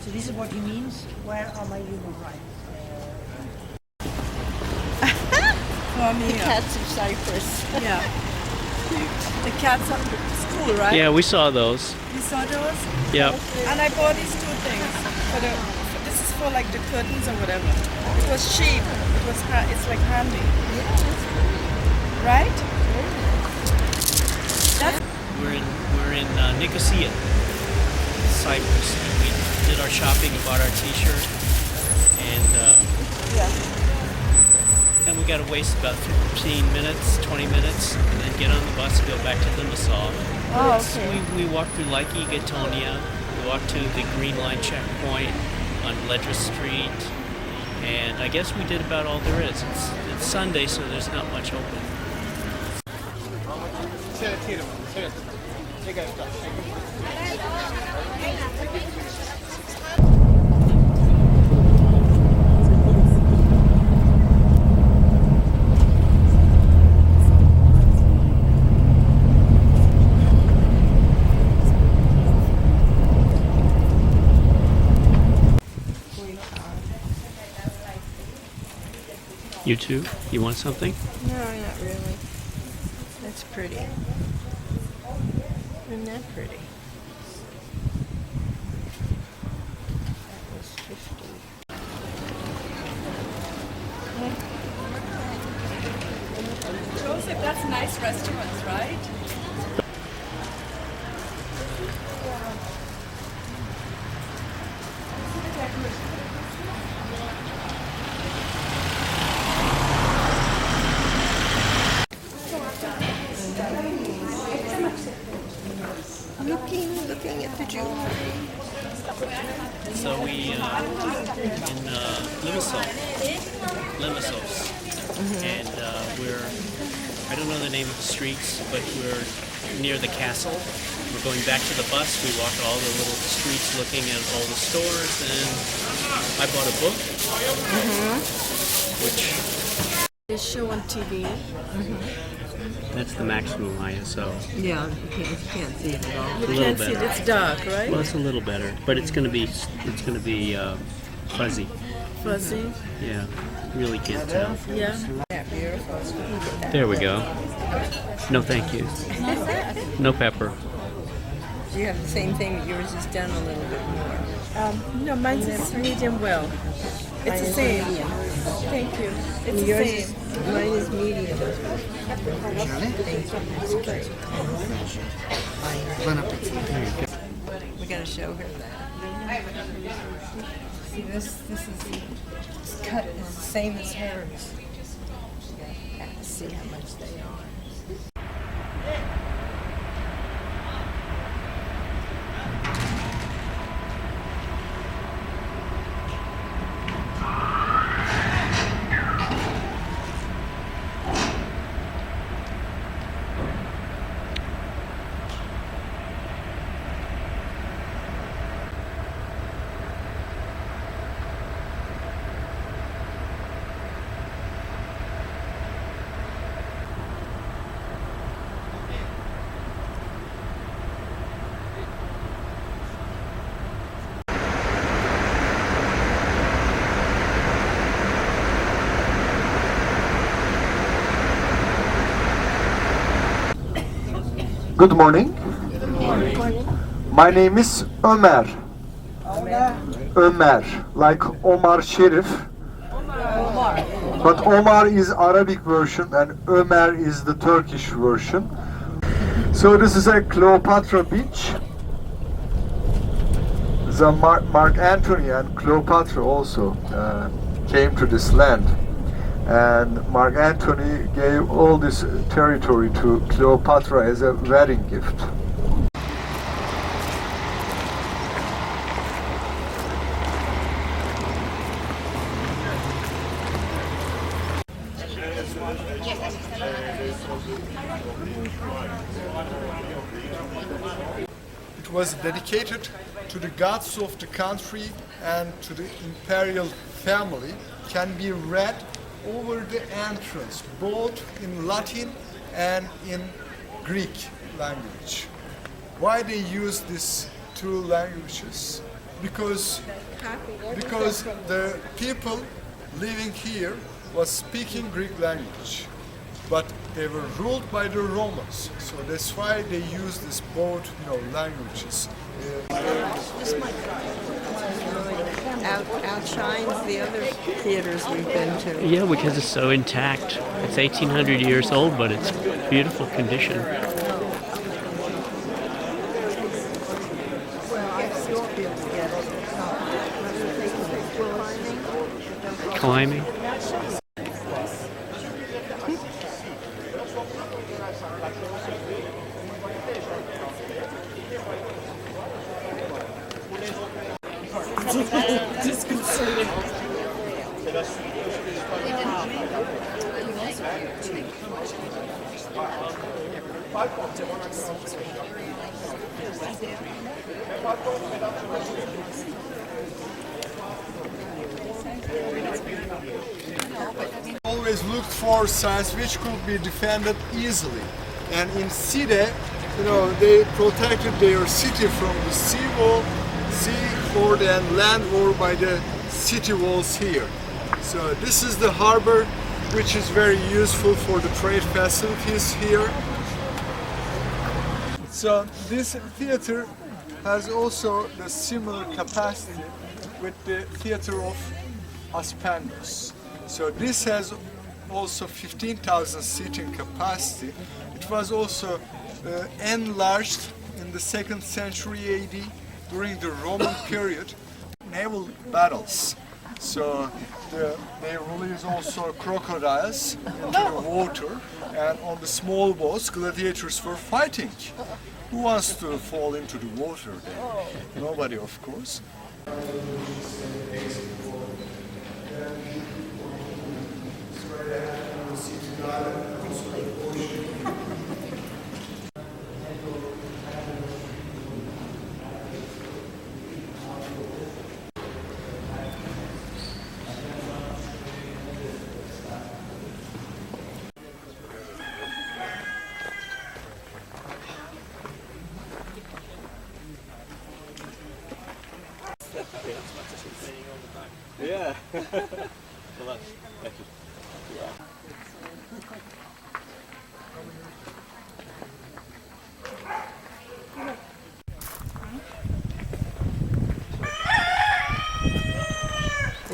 So this is what he means. Where are my human rights? The cats of Cyprus. Yeah. The cats at school, right? Yeah, we saw those. You saw those? Yeah. And I bought these two things. This is for like the curtains or whatever. It was cheap. It's like handy. Right? We're in Nicosia, Cyprus. And we did our shopping and bought our T-shirt, and then we got to waste about 15 minutes, 20 minutes, and then get on the bus and go back to Limassol. Oh, okay. We walked through Laiki, Gatonia. We walked to the Green Line checkpoint on Ledra Street, and I guess we did about all there is. It's Sunday, so there's not much open. You too? You want something? No, not really. That's pretty. Isn't that pretty? That was 50. Joseph, that's nice restaurants, right? Looking at the jewelry. So we in Limassol, and I don't know the name of the streets, but we're near the castle. We're going back to the bus. We walk all the little streets looking at all the stores, and I bought a book, which They show on TV. that's the maximum ISO. Yeah, you can't see it at all. You can't see it. It's dark, right? Well, it's a little better, but it's going to be fuzzy. Fuzzy. Yeah, really can't tell. Yeah. Beautiful. There we go. No, thank you. No pepper. You have the same thing, but yours is done a little bit more. No, mine's is medium well. It's the same. Thank you. It's the Yours same. is, mine is medium. We gotta show her that. See, this is cut is the same as hers. You have to see how much they are. Good morning. My name is Ömer. Ömer, like Omar Sharif. But Omar is Arabic version and Ömer is the Turkish version. So this is a Cleopatra beach. The Mark Antony and Cleopatra also came to this land. And Mark Antony gave all this territory to Cleopatra as a wedding gift. It was dedicated to the gods of the country and to the imperial family. Can be read over the entrance, both in Latin and in Greek language. Why they use these two languages? Because the people living here was speaking Greek language, but they were ruled by the Romans, so that's why they use this both languages. outshines the other theaters we've been to. Yeah, because it's so intact. It's 1,800 years old, but it's beautiful condition. Climbing. Disconcerting. Always looked for sites which could be defended easily, and in Side, they protected their city from the sea wall, sea or and land war by the city walls here. So this is the harbor, which is very useful for the trade facilities here. So this theater has also the similar capacity with the theater of Aspendos. So this has also 15,000 seating capacity. It was also enlarged in the 2nd century AD during the Roman period, naval battles. So they release also crocodiles into the water, and on the small boats gladiators were fighting. Who wants to fall into the water then? Nobody, of course. Yeah. Well, thank you.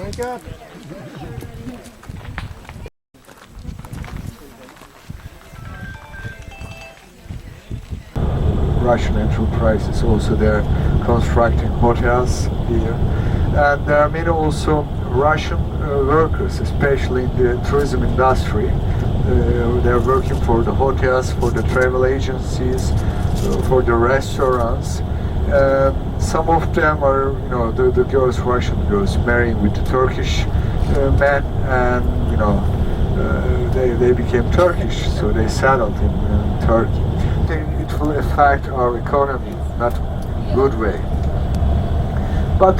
Wake up. Russian enterprise is also there constructing hotels here. And there are many also Russian workers, especially in the tourism industry. They're working for the hotels, for the travel agencies, for the restaurants. Some of them are, the girls, Russian girls, marrying with the Turkish men, and they became Turkish, so they settled in Turkey. It will affect our economy, not good way. But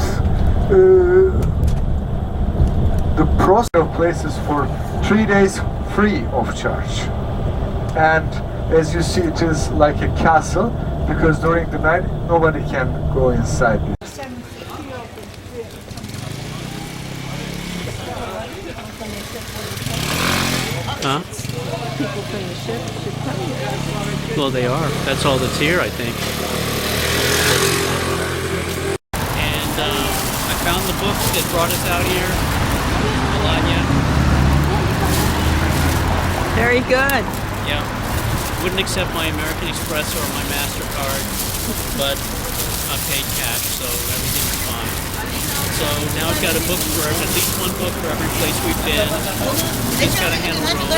the process of places for 3 days free of charge, and as you see, it is like a castle, because during the night nobody can go inside it. Huh? People from the ship should come here. Well, they are. That's all that's here, I think. And I found the books that brought us out here. Melania. Very good. Yeah. Wouldn't accept my American Express or my MasterCard, but I paid cash, so everything's fine. So now I've got a book for at least one book for every place we've been. Just got to handle Rome.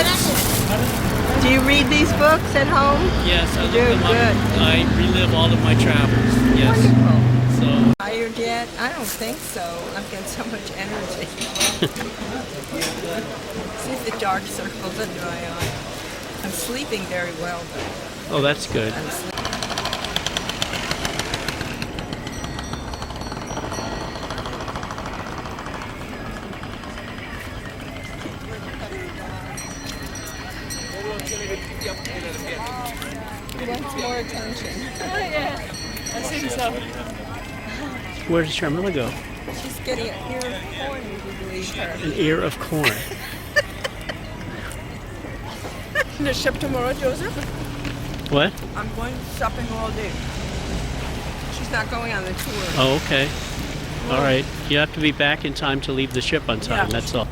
Do you read these books at home? Yes, I do. look them Good. up. I relive all of my travels. Yes. Wonderful. So. Tired yet? I don't think so. I've got so much energy. See the dark circles under my eye. I'm sleeping very well, though. Oh, that's good. I'm He wants more attention. Oh, yeah. I think so. Where did Sharmila go? She's getting an ear of corn, would you believe her? An ear of corn. The ship tomorrow, Joseph? What? I'm going shopping all day. She's not going on the tour. Oh, okay. All right. You have to be back in time to leave the ship on time. Yeah. That's all.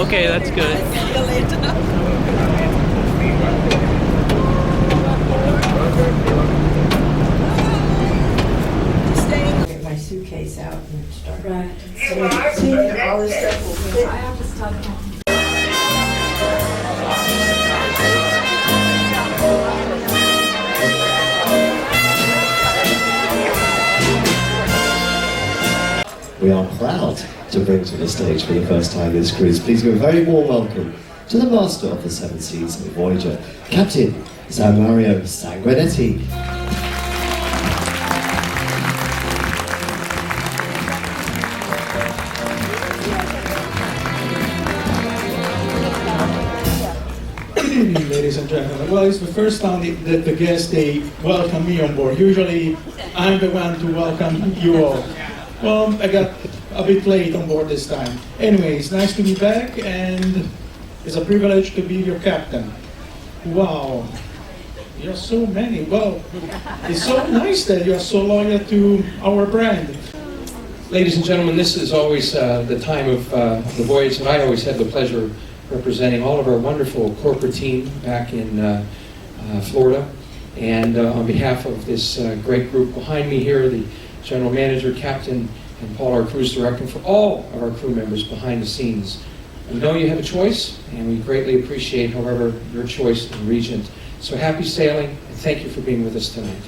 Okay, that's good. See you later. Get my suitcase out and start. Right. See, all this stuff will fit. I have to stop. We are proud to bring to the stage for the first time this cruise. Please give a very warm welcome to the master of the Seven Seas and Voyager, Captain Gianmario Sanguinetti. Good evening, ladies and gentlemen. Well, it's the first time that the guests, they welcome me on board. Usually, I'm the one to welcome you all. Well, I got a bit late on board this time. Anyway, it's nice to be back, and it's a privilege to be your captain. Wow, you're so many. Well, it's so nice that you're so loyal to our brand. Ladies and gentlemen, this is always the time of the voyage, and I always have the pleasure of representing all of our wonderful corporate team back in Florida. And on behalf of this great group behind me here, the General Manager, Captain, and Paul, our cruise director, and for all of our crew members behind the scenes. We know you have a choice, and we greatly appreciate, however, your choice in Regent. So happy sailing, and thank you for being with us tonight.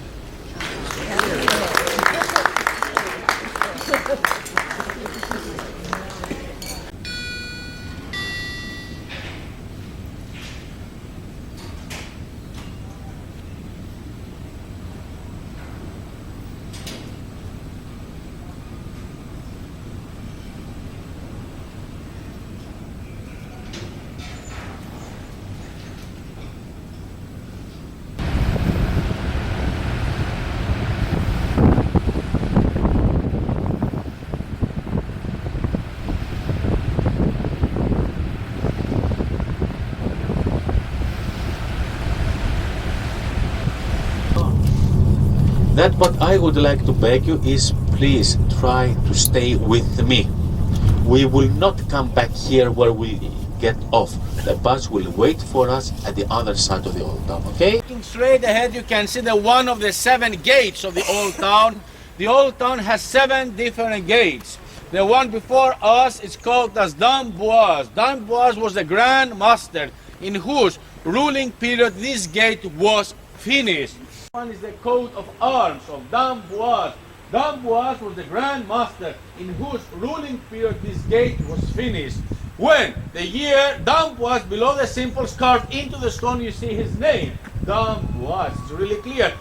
That what I would like to beg you is please try to stay with me. We will not come back here where we get off. The bus will wait for us at the other side of the old town, okay? Looking straight ahead, you can see the one of the 7 gates of the old town. The old town has 7 different gates. The one before us is called as d'Amboise. D'Amboise was the Grand Master in whose ruling period this gate was finished. One is the coat of arms of d'Amboise. D'Amboise was the Grand Master in whose ruling period this gate was finished. When the year d'Amboise, below the symbols carved into the stone, you see his name, d'Amboise. It's really clear.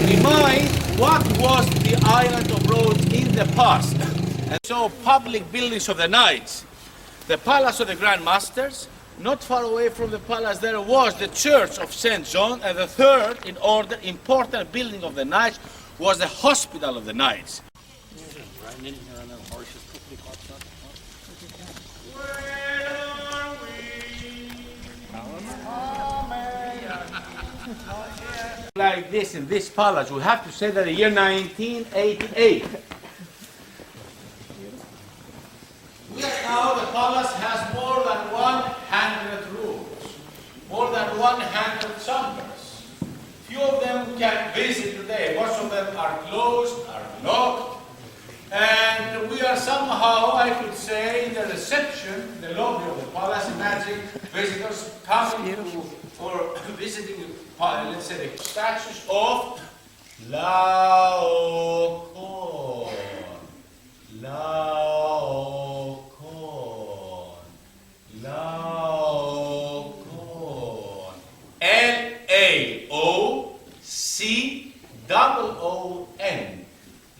Remind what was the island of Rhodes in the past. And so public buildings of the knights. The Palace of the Grand Masters. Not far away from the palace there was the Church of St. John, and the third in order important building of the knights was the Hospital of the Knights. Like this in this palace, we have to say that the year 1988. Now the palace has more than 100 rooms, more than 100 chambers. Few of them can visit today. Most of them are closed, are locked, and we are somehow, I could say, in the reception, the lobby of the palace. Imagine visitors coming to, or visiting, let's say, the statues of Laocoon. Laocoon. Laocoon. L-A-O-C-O-O-N.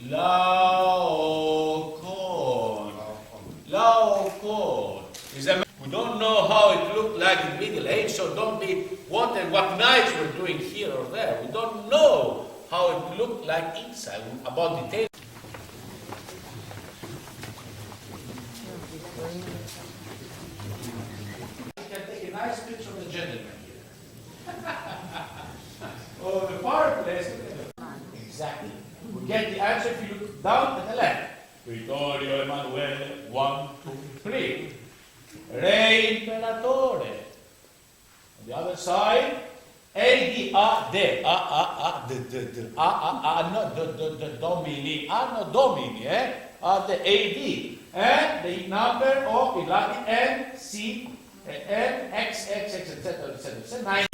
Laocoon. Laocoon. We don't know how it looked like in Middle Age, so don't be wondering what knights were doing here or there. We don't know how it looked like inside, about details. can take a nice picture of the gentleman here. Oh, the fireplace. Exactly. We get the answer if you look down at the left. Vittorio Emanuele, 1, 2, 3. Re Imperatore. On the other side, A-D, A-D, Domini, no Domini, the A-D. And the number of, in Latin, N, C, N, X, etc., etc. 9.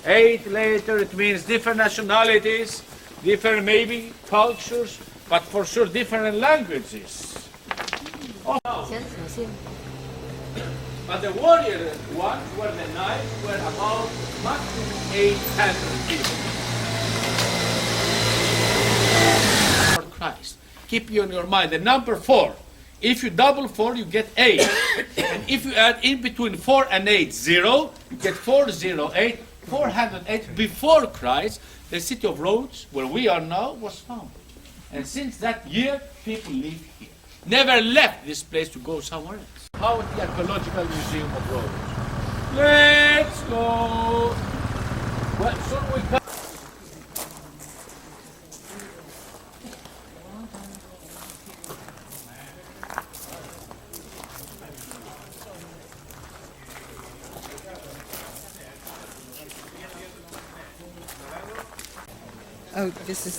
8 later, it means different nationalities, different maybe cultures, but for sure different languages. Oh. But the warrior ones were the knights were about maximum 800 people. For Christ. Keep you in your mind the number 4. If you double 4, you get 8. And if you add in between 4 and 8, 0, you get 408. 408 before Christ, the city of Rhodes, where we are now, was founded. And since that year, people live here. Never left this place to go somewhere else. How is the Archaeological Museum of Rhodes? Let's go! Well, soon we come. Oh, this is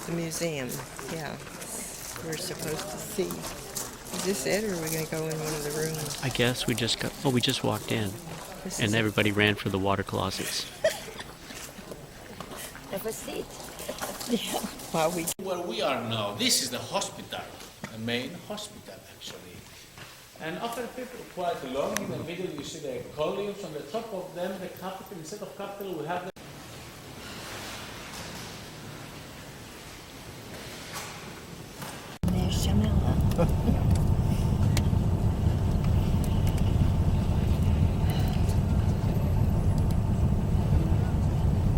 the museum. Yeah, we're supposed to see. Is this it, or are we going to go in one of the rooms? I guess we just walked in, and everybody ran for the water closets. Have a seat. Yeah. While we. Where we are now, this is the hospital, the main hospital actually. And after people quite long, in the middle you see the columns, on the top of them the capital, instead of capital we have the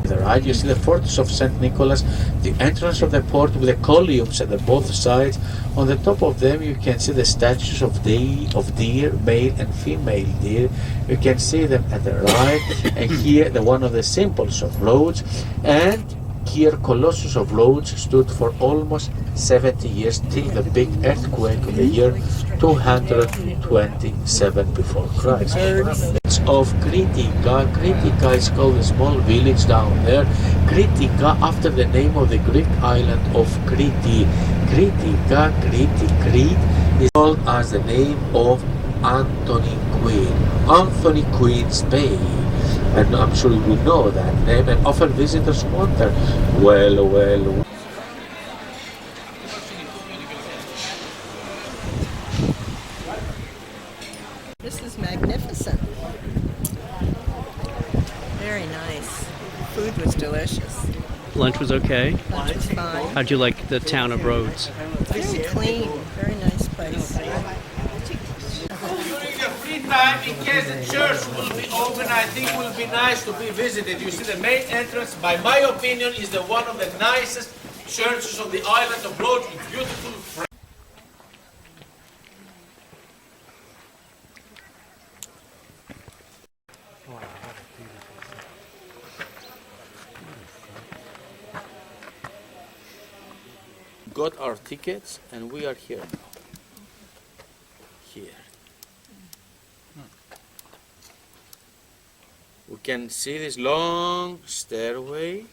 The right, you see the fortress of St. Nicholas, the entrance of the port with the columns at the both sides. On the top of them you can see the statues of deer, male and female deer. You can see them at the right, and here the one of the symbols of Rhodes. And here Colossus of Rhodes stood for almost 70 years till the big earthquake of the year 227 before Christ. Of Kritika. Kritika is called a small village down there. Kritika after the name of the Greek island of Crete. Kritika, Crete is called as the name of Anthony Quinn. Anthony Quinn, Spain. And I'm sure you know that name, and often visitors wonder, well. This is magnificent. Very nice. Food was delicious. Lunch was okay? Lunch was fine. How'd you like the town of Rhodes? Very clean. Very nice place. During your free time, in case the church will be open, I think it will be nice to be visited. You see the main entrance, by my opinion, is the one of the nicest churches on the island of Rhodes with beautiful got our tickets and we are here now. Here. We can see this long stairway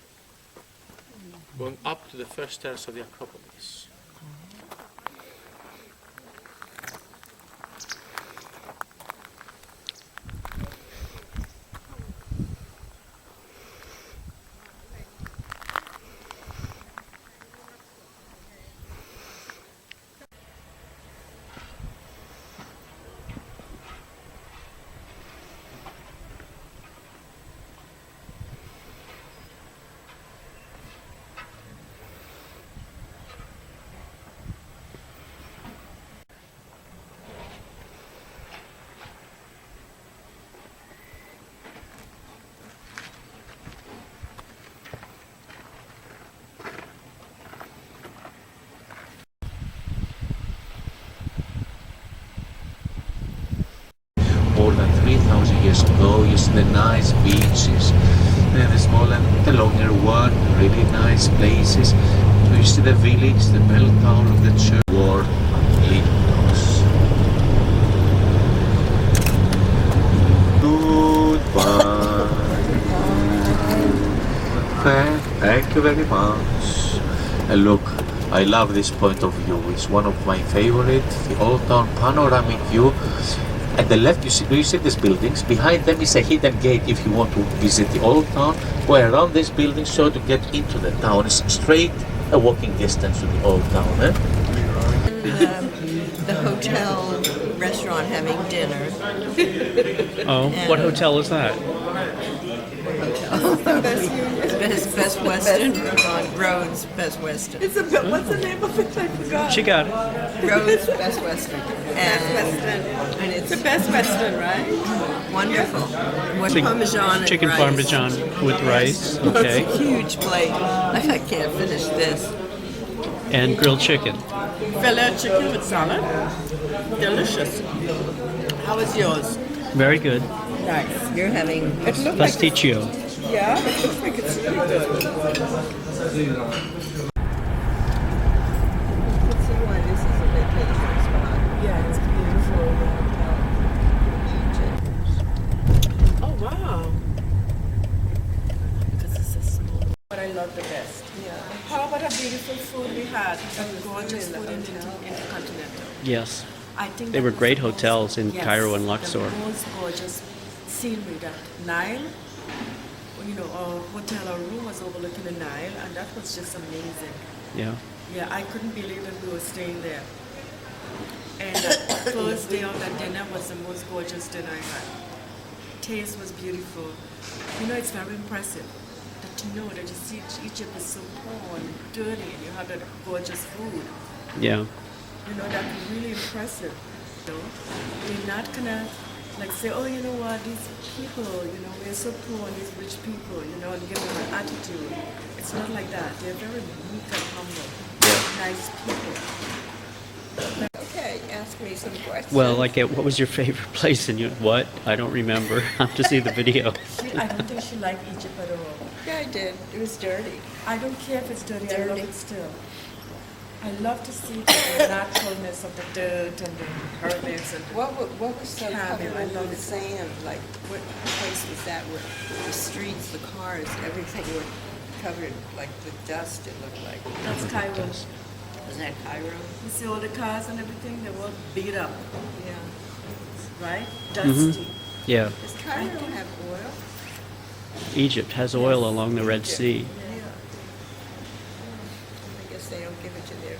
going up to the first terrace of the Acropolis. snow, you see the nice beaches, then the small and the longer one, really nice places. You see the village, the bell tower of the church, War Limnos. Goodbye. Thank you very much. And look, I love this point of view. It's one of my favorite, the Old Town panoramic view. At the left, do you see these buildings? Behind them is a hidden gate if you want to visit the Old Town. Go around this building so to get into the town. It's straight a walking distance to the Old Town. In the hotel restaurant having dinner. Oh, what hotel is that? Best Western on Rhodes Best Western. It's a what's the name of it? I forgot. She got it. Rhodes Best Western. Best Western. And it's the Best Western, right? Wonderful. With Big Parmesan and chicken rice. parmesan with rice. Okay. It's a huge plate. I can't finish this. And grilled chicken. Filet chicken with salad. Delicious. How was yours? Very good. Nice. You're having It looked like Pasticcio. yeah, it looks like it's really good. You can see why this is a vacation spot. Yeah, it's beautiful. Oh wow. Because it's a small. But I love the best. Yeah. How about a beautiful food we had? A gorgeous food in Intercontinental. Yes. I think They that were was great the most- hotels in yes, Cairo and Luxor. The most gorgeous scenery, that Nile, you know, our hotel, our room was overlooking the Nile, and that was just amazing. Yeah. Yeah, I couldn't believe that we were staying there. And the first day of that dinner was the most gorgeous dinner I had. Taste was beautiful. You know, it's very impressive that you know that you see Egypt is so poor and dirty, and you have that gorgeous food. Yeah. You know, that's really impressive. You know, they're not gonna like say, oh, you know what, these people, you know, we're so poor, these rich people, you know, and give them an attitude. It's not like that. They're very meek and humble, nice people. Okay, ask me some questions. Well, like, what was your favorite place? And you, what? I don't remember. I have to see the video. I don't think she liked Egypt at all. Yeah, I did. It was dirty. I don't care if it's dirty, I love it still. I love to see the naturalness of the dirt and the pyramids and What was so camel. covered I with love the it. sand? Like, what place was that where the streets, the cars, everything were covered like with dust, it looked like? That's Cairo. Was that Cairo? You see all the cars and everything, they were beat up, Yeah. right? Dusty. Yeah. Does Cairo have oil? Egypt has oil along the Red Sea. I guess they don't give it to their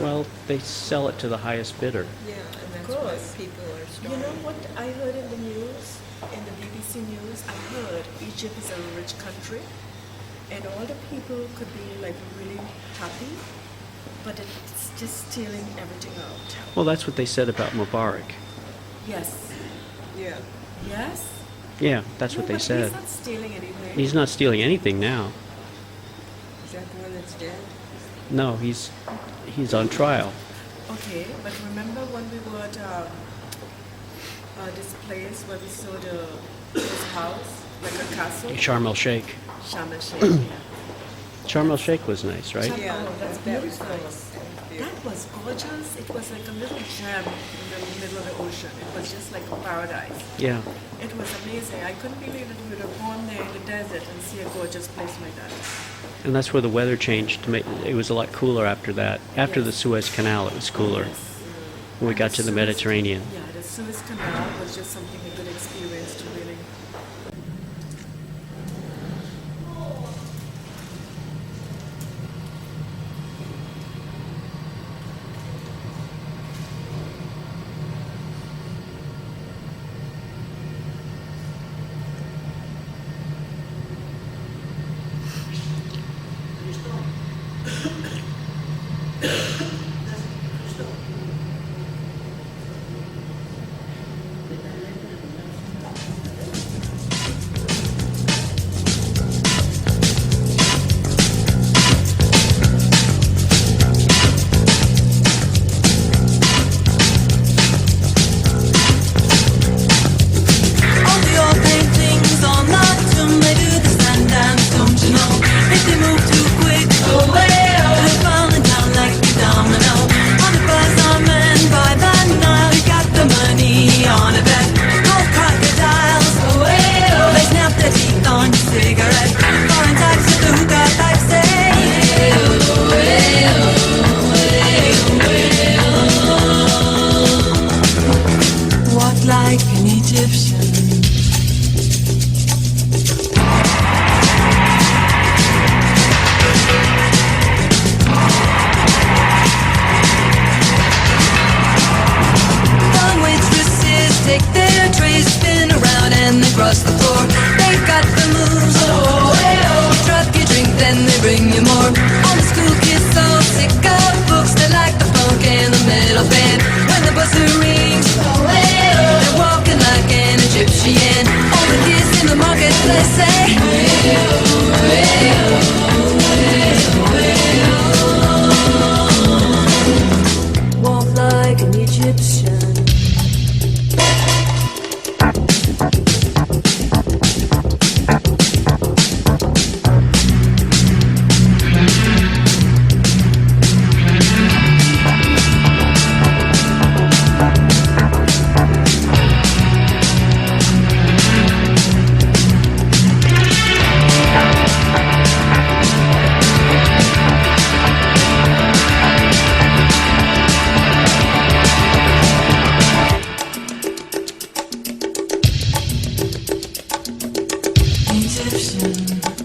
Well, they sell it to the highest bidder. Yeah, and that's Of why course. people are You starving. know what I heard in the news, in the BBC News? I heard Egypt is a rich country, and all the people could be like really happy, but it's just stealing everything out. Well, that's what they said about Mubarak. Yes. Yeah. Yes? Yeah, that's what No, they but said. He's not stealing anything. He's not stealing anything now. Is that the one that's dead? No, he's on trial. Okay, but remember when we were at this place where we saw this house, like a castle? Sharm el Sheikh. Sharm el Sheikh, yeah. Sharm el Sheikh was nice, right? Yeah, Yeah, that's that was beautiful. nice. That was gorgeous. It was like a little gem in the middle of the ocean. It was just like a paradise. Yeah. It was amazing. I couldn't believe that we would have gone there in the desert and see a gorgeous place like that. And that's where the weather changed. It was a lot cooler after that. After the Suez Canal, it was cooler. When we got to the Mediterranean. Yeah, the Suez Canal was just something a good experience to really. On the Egyptian.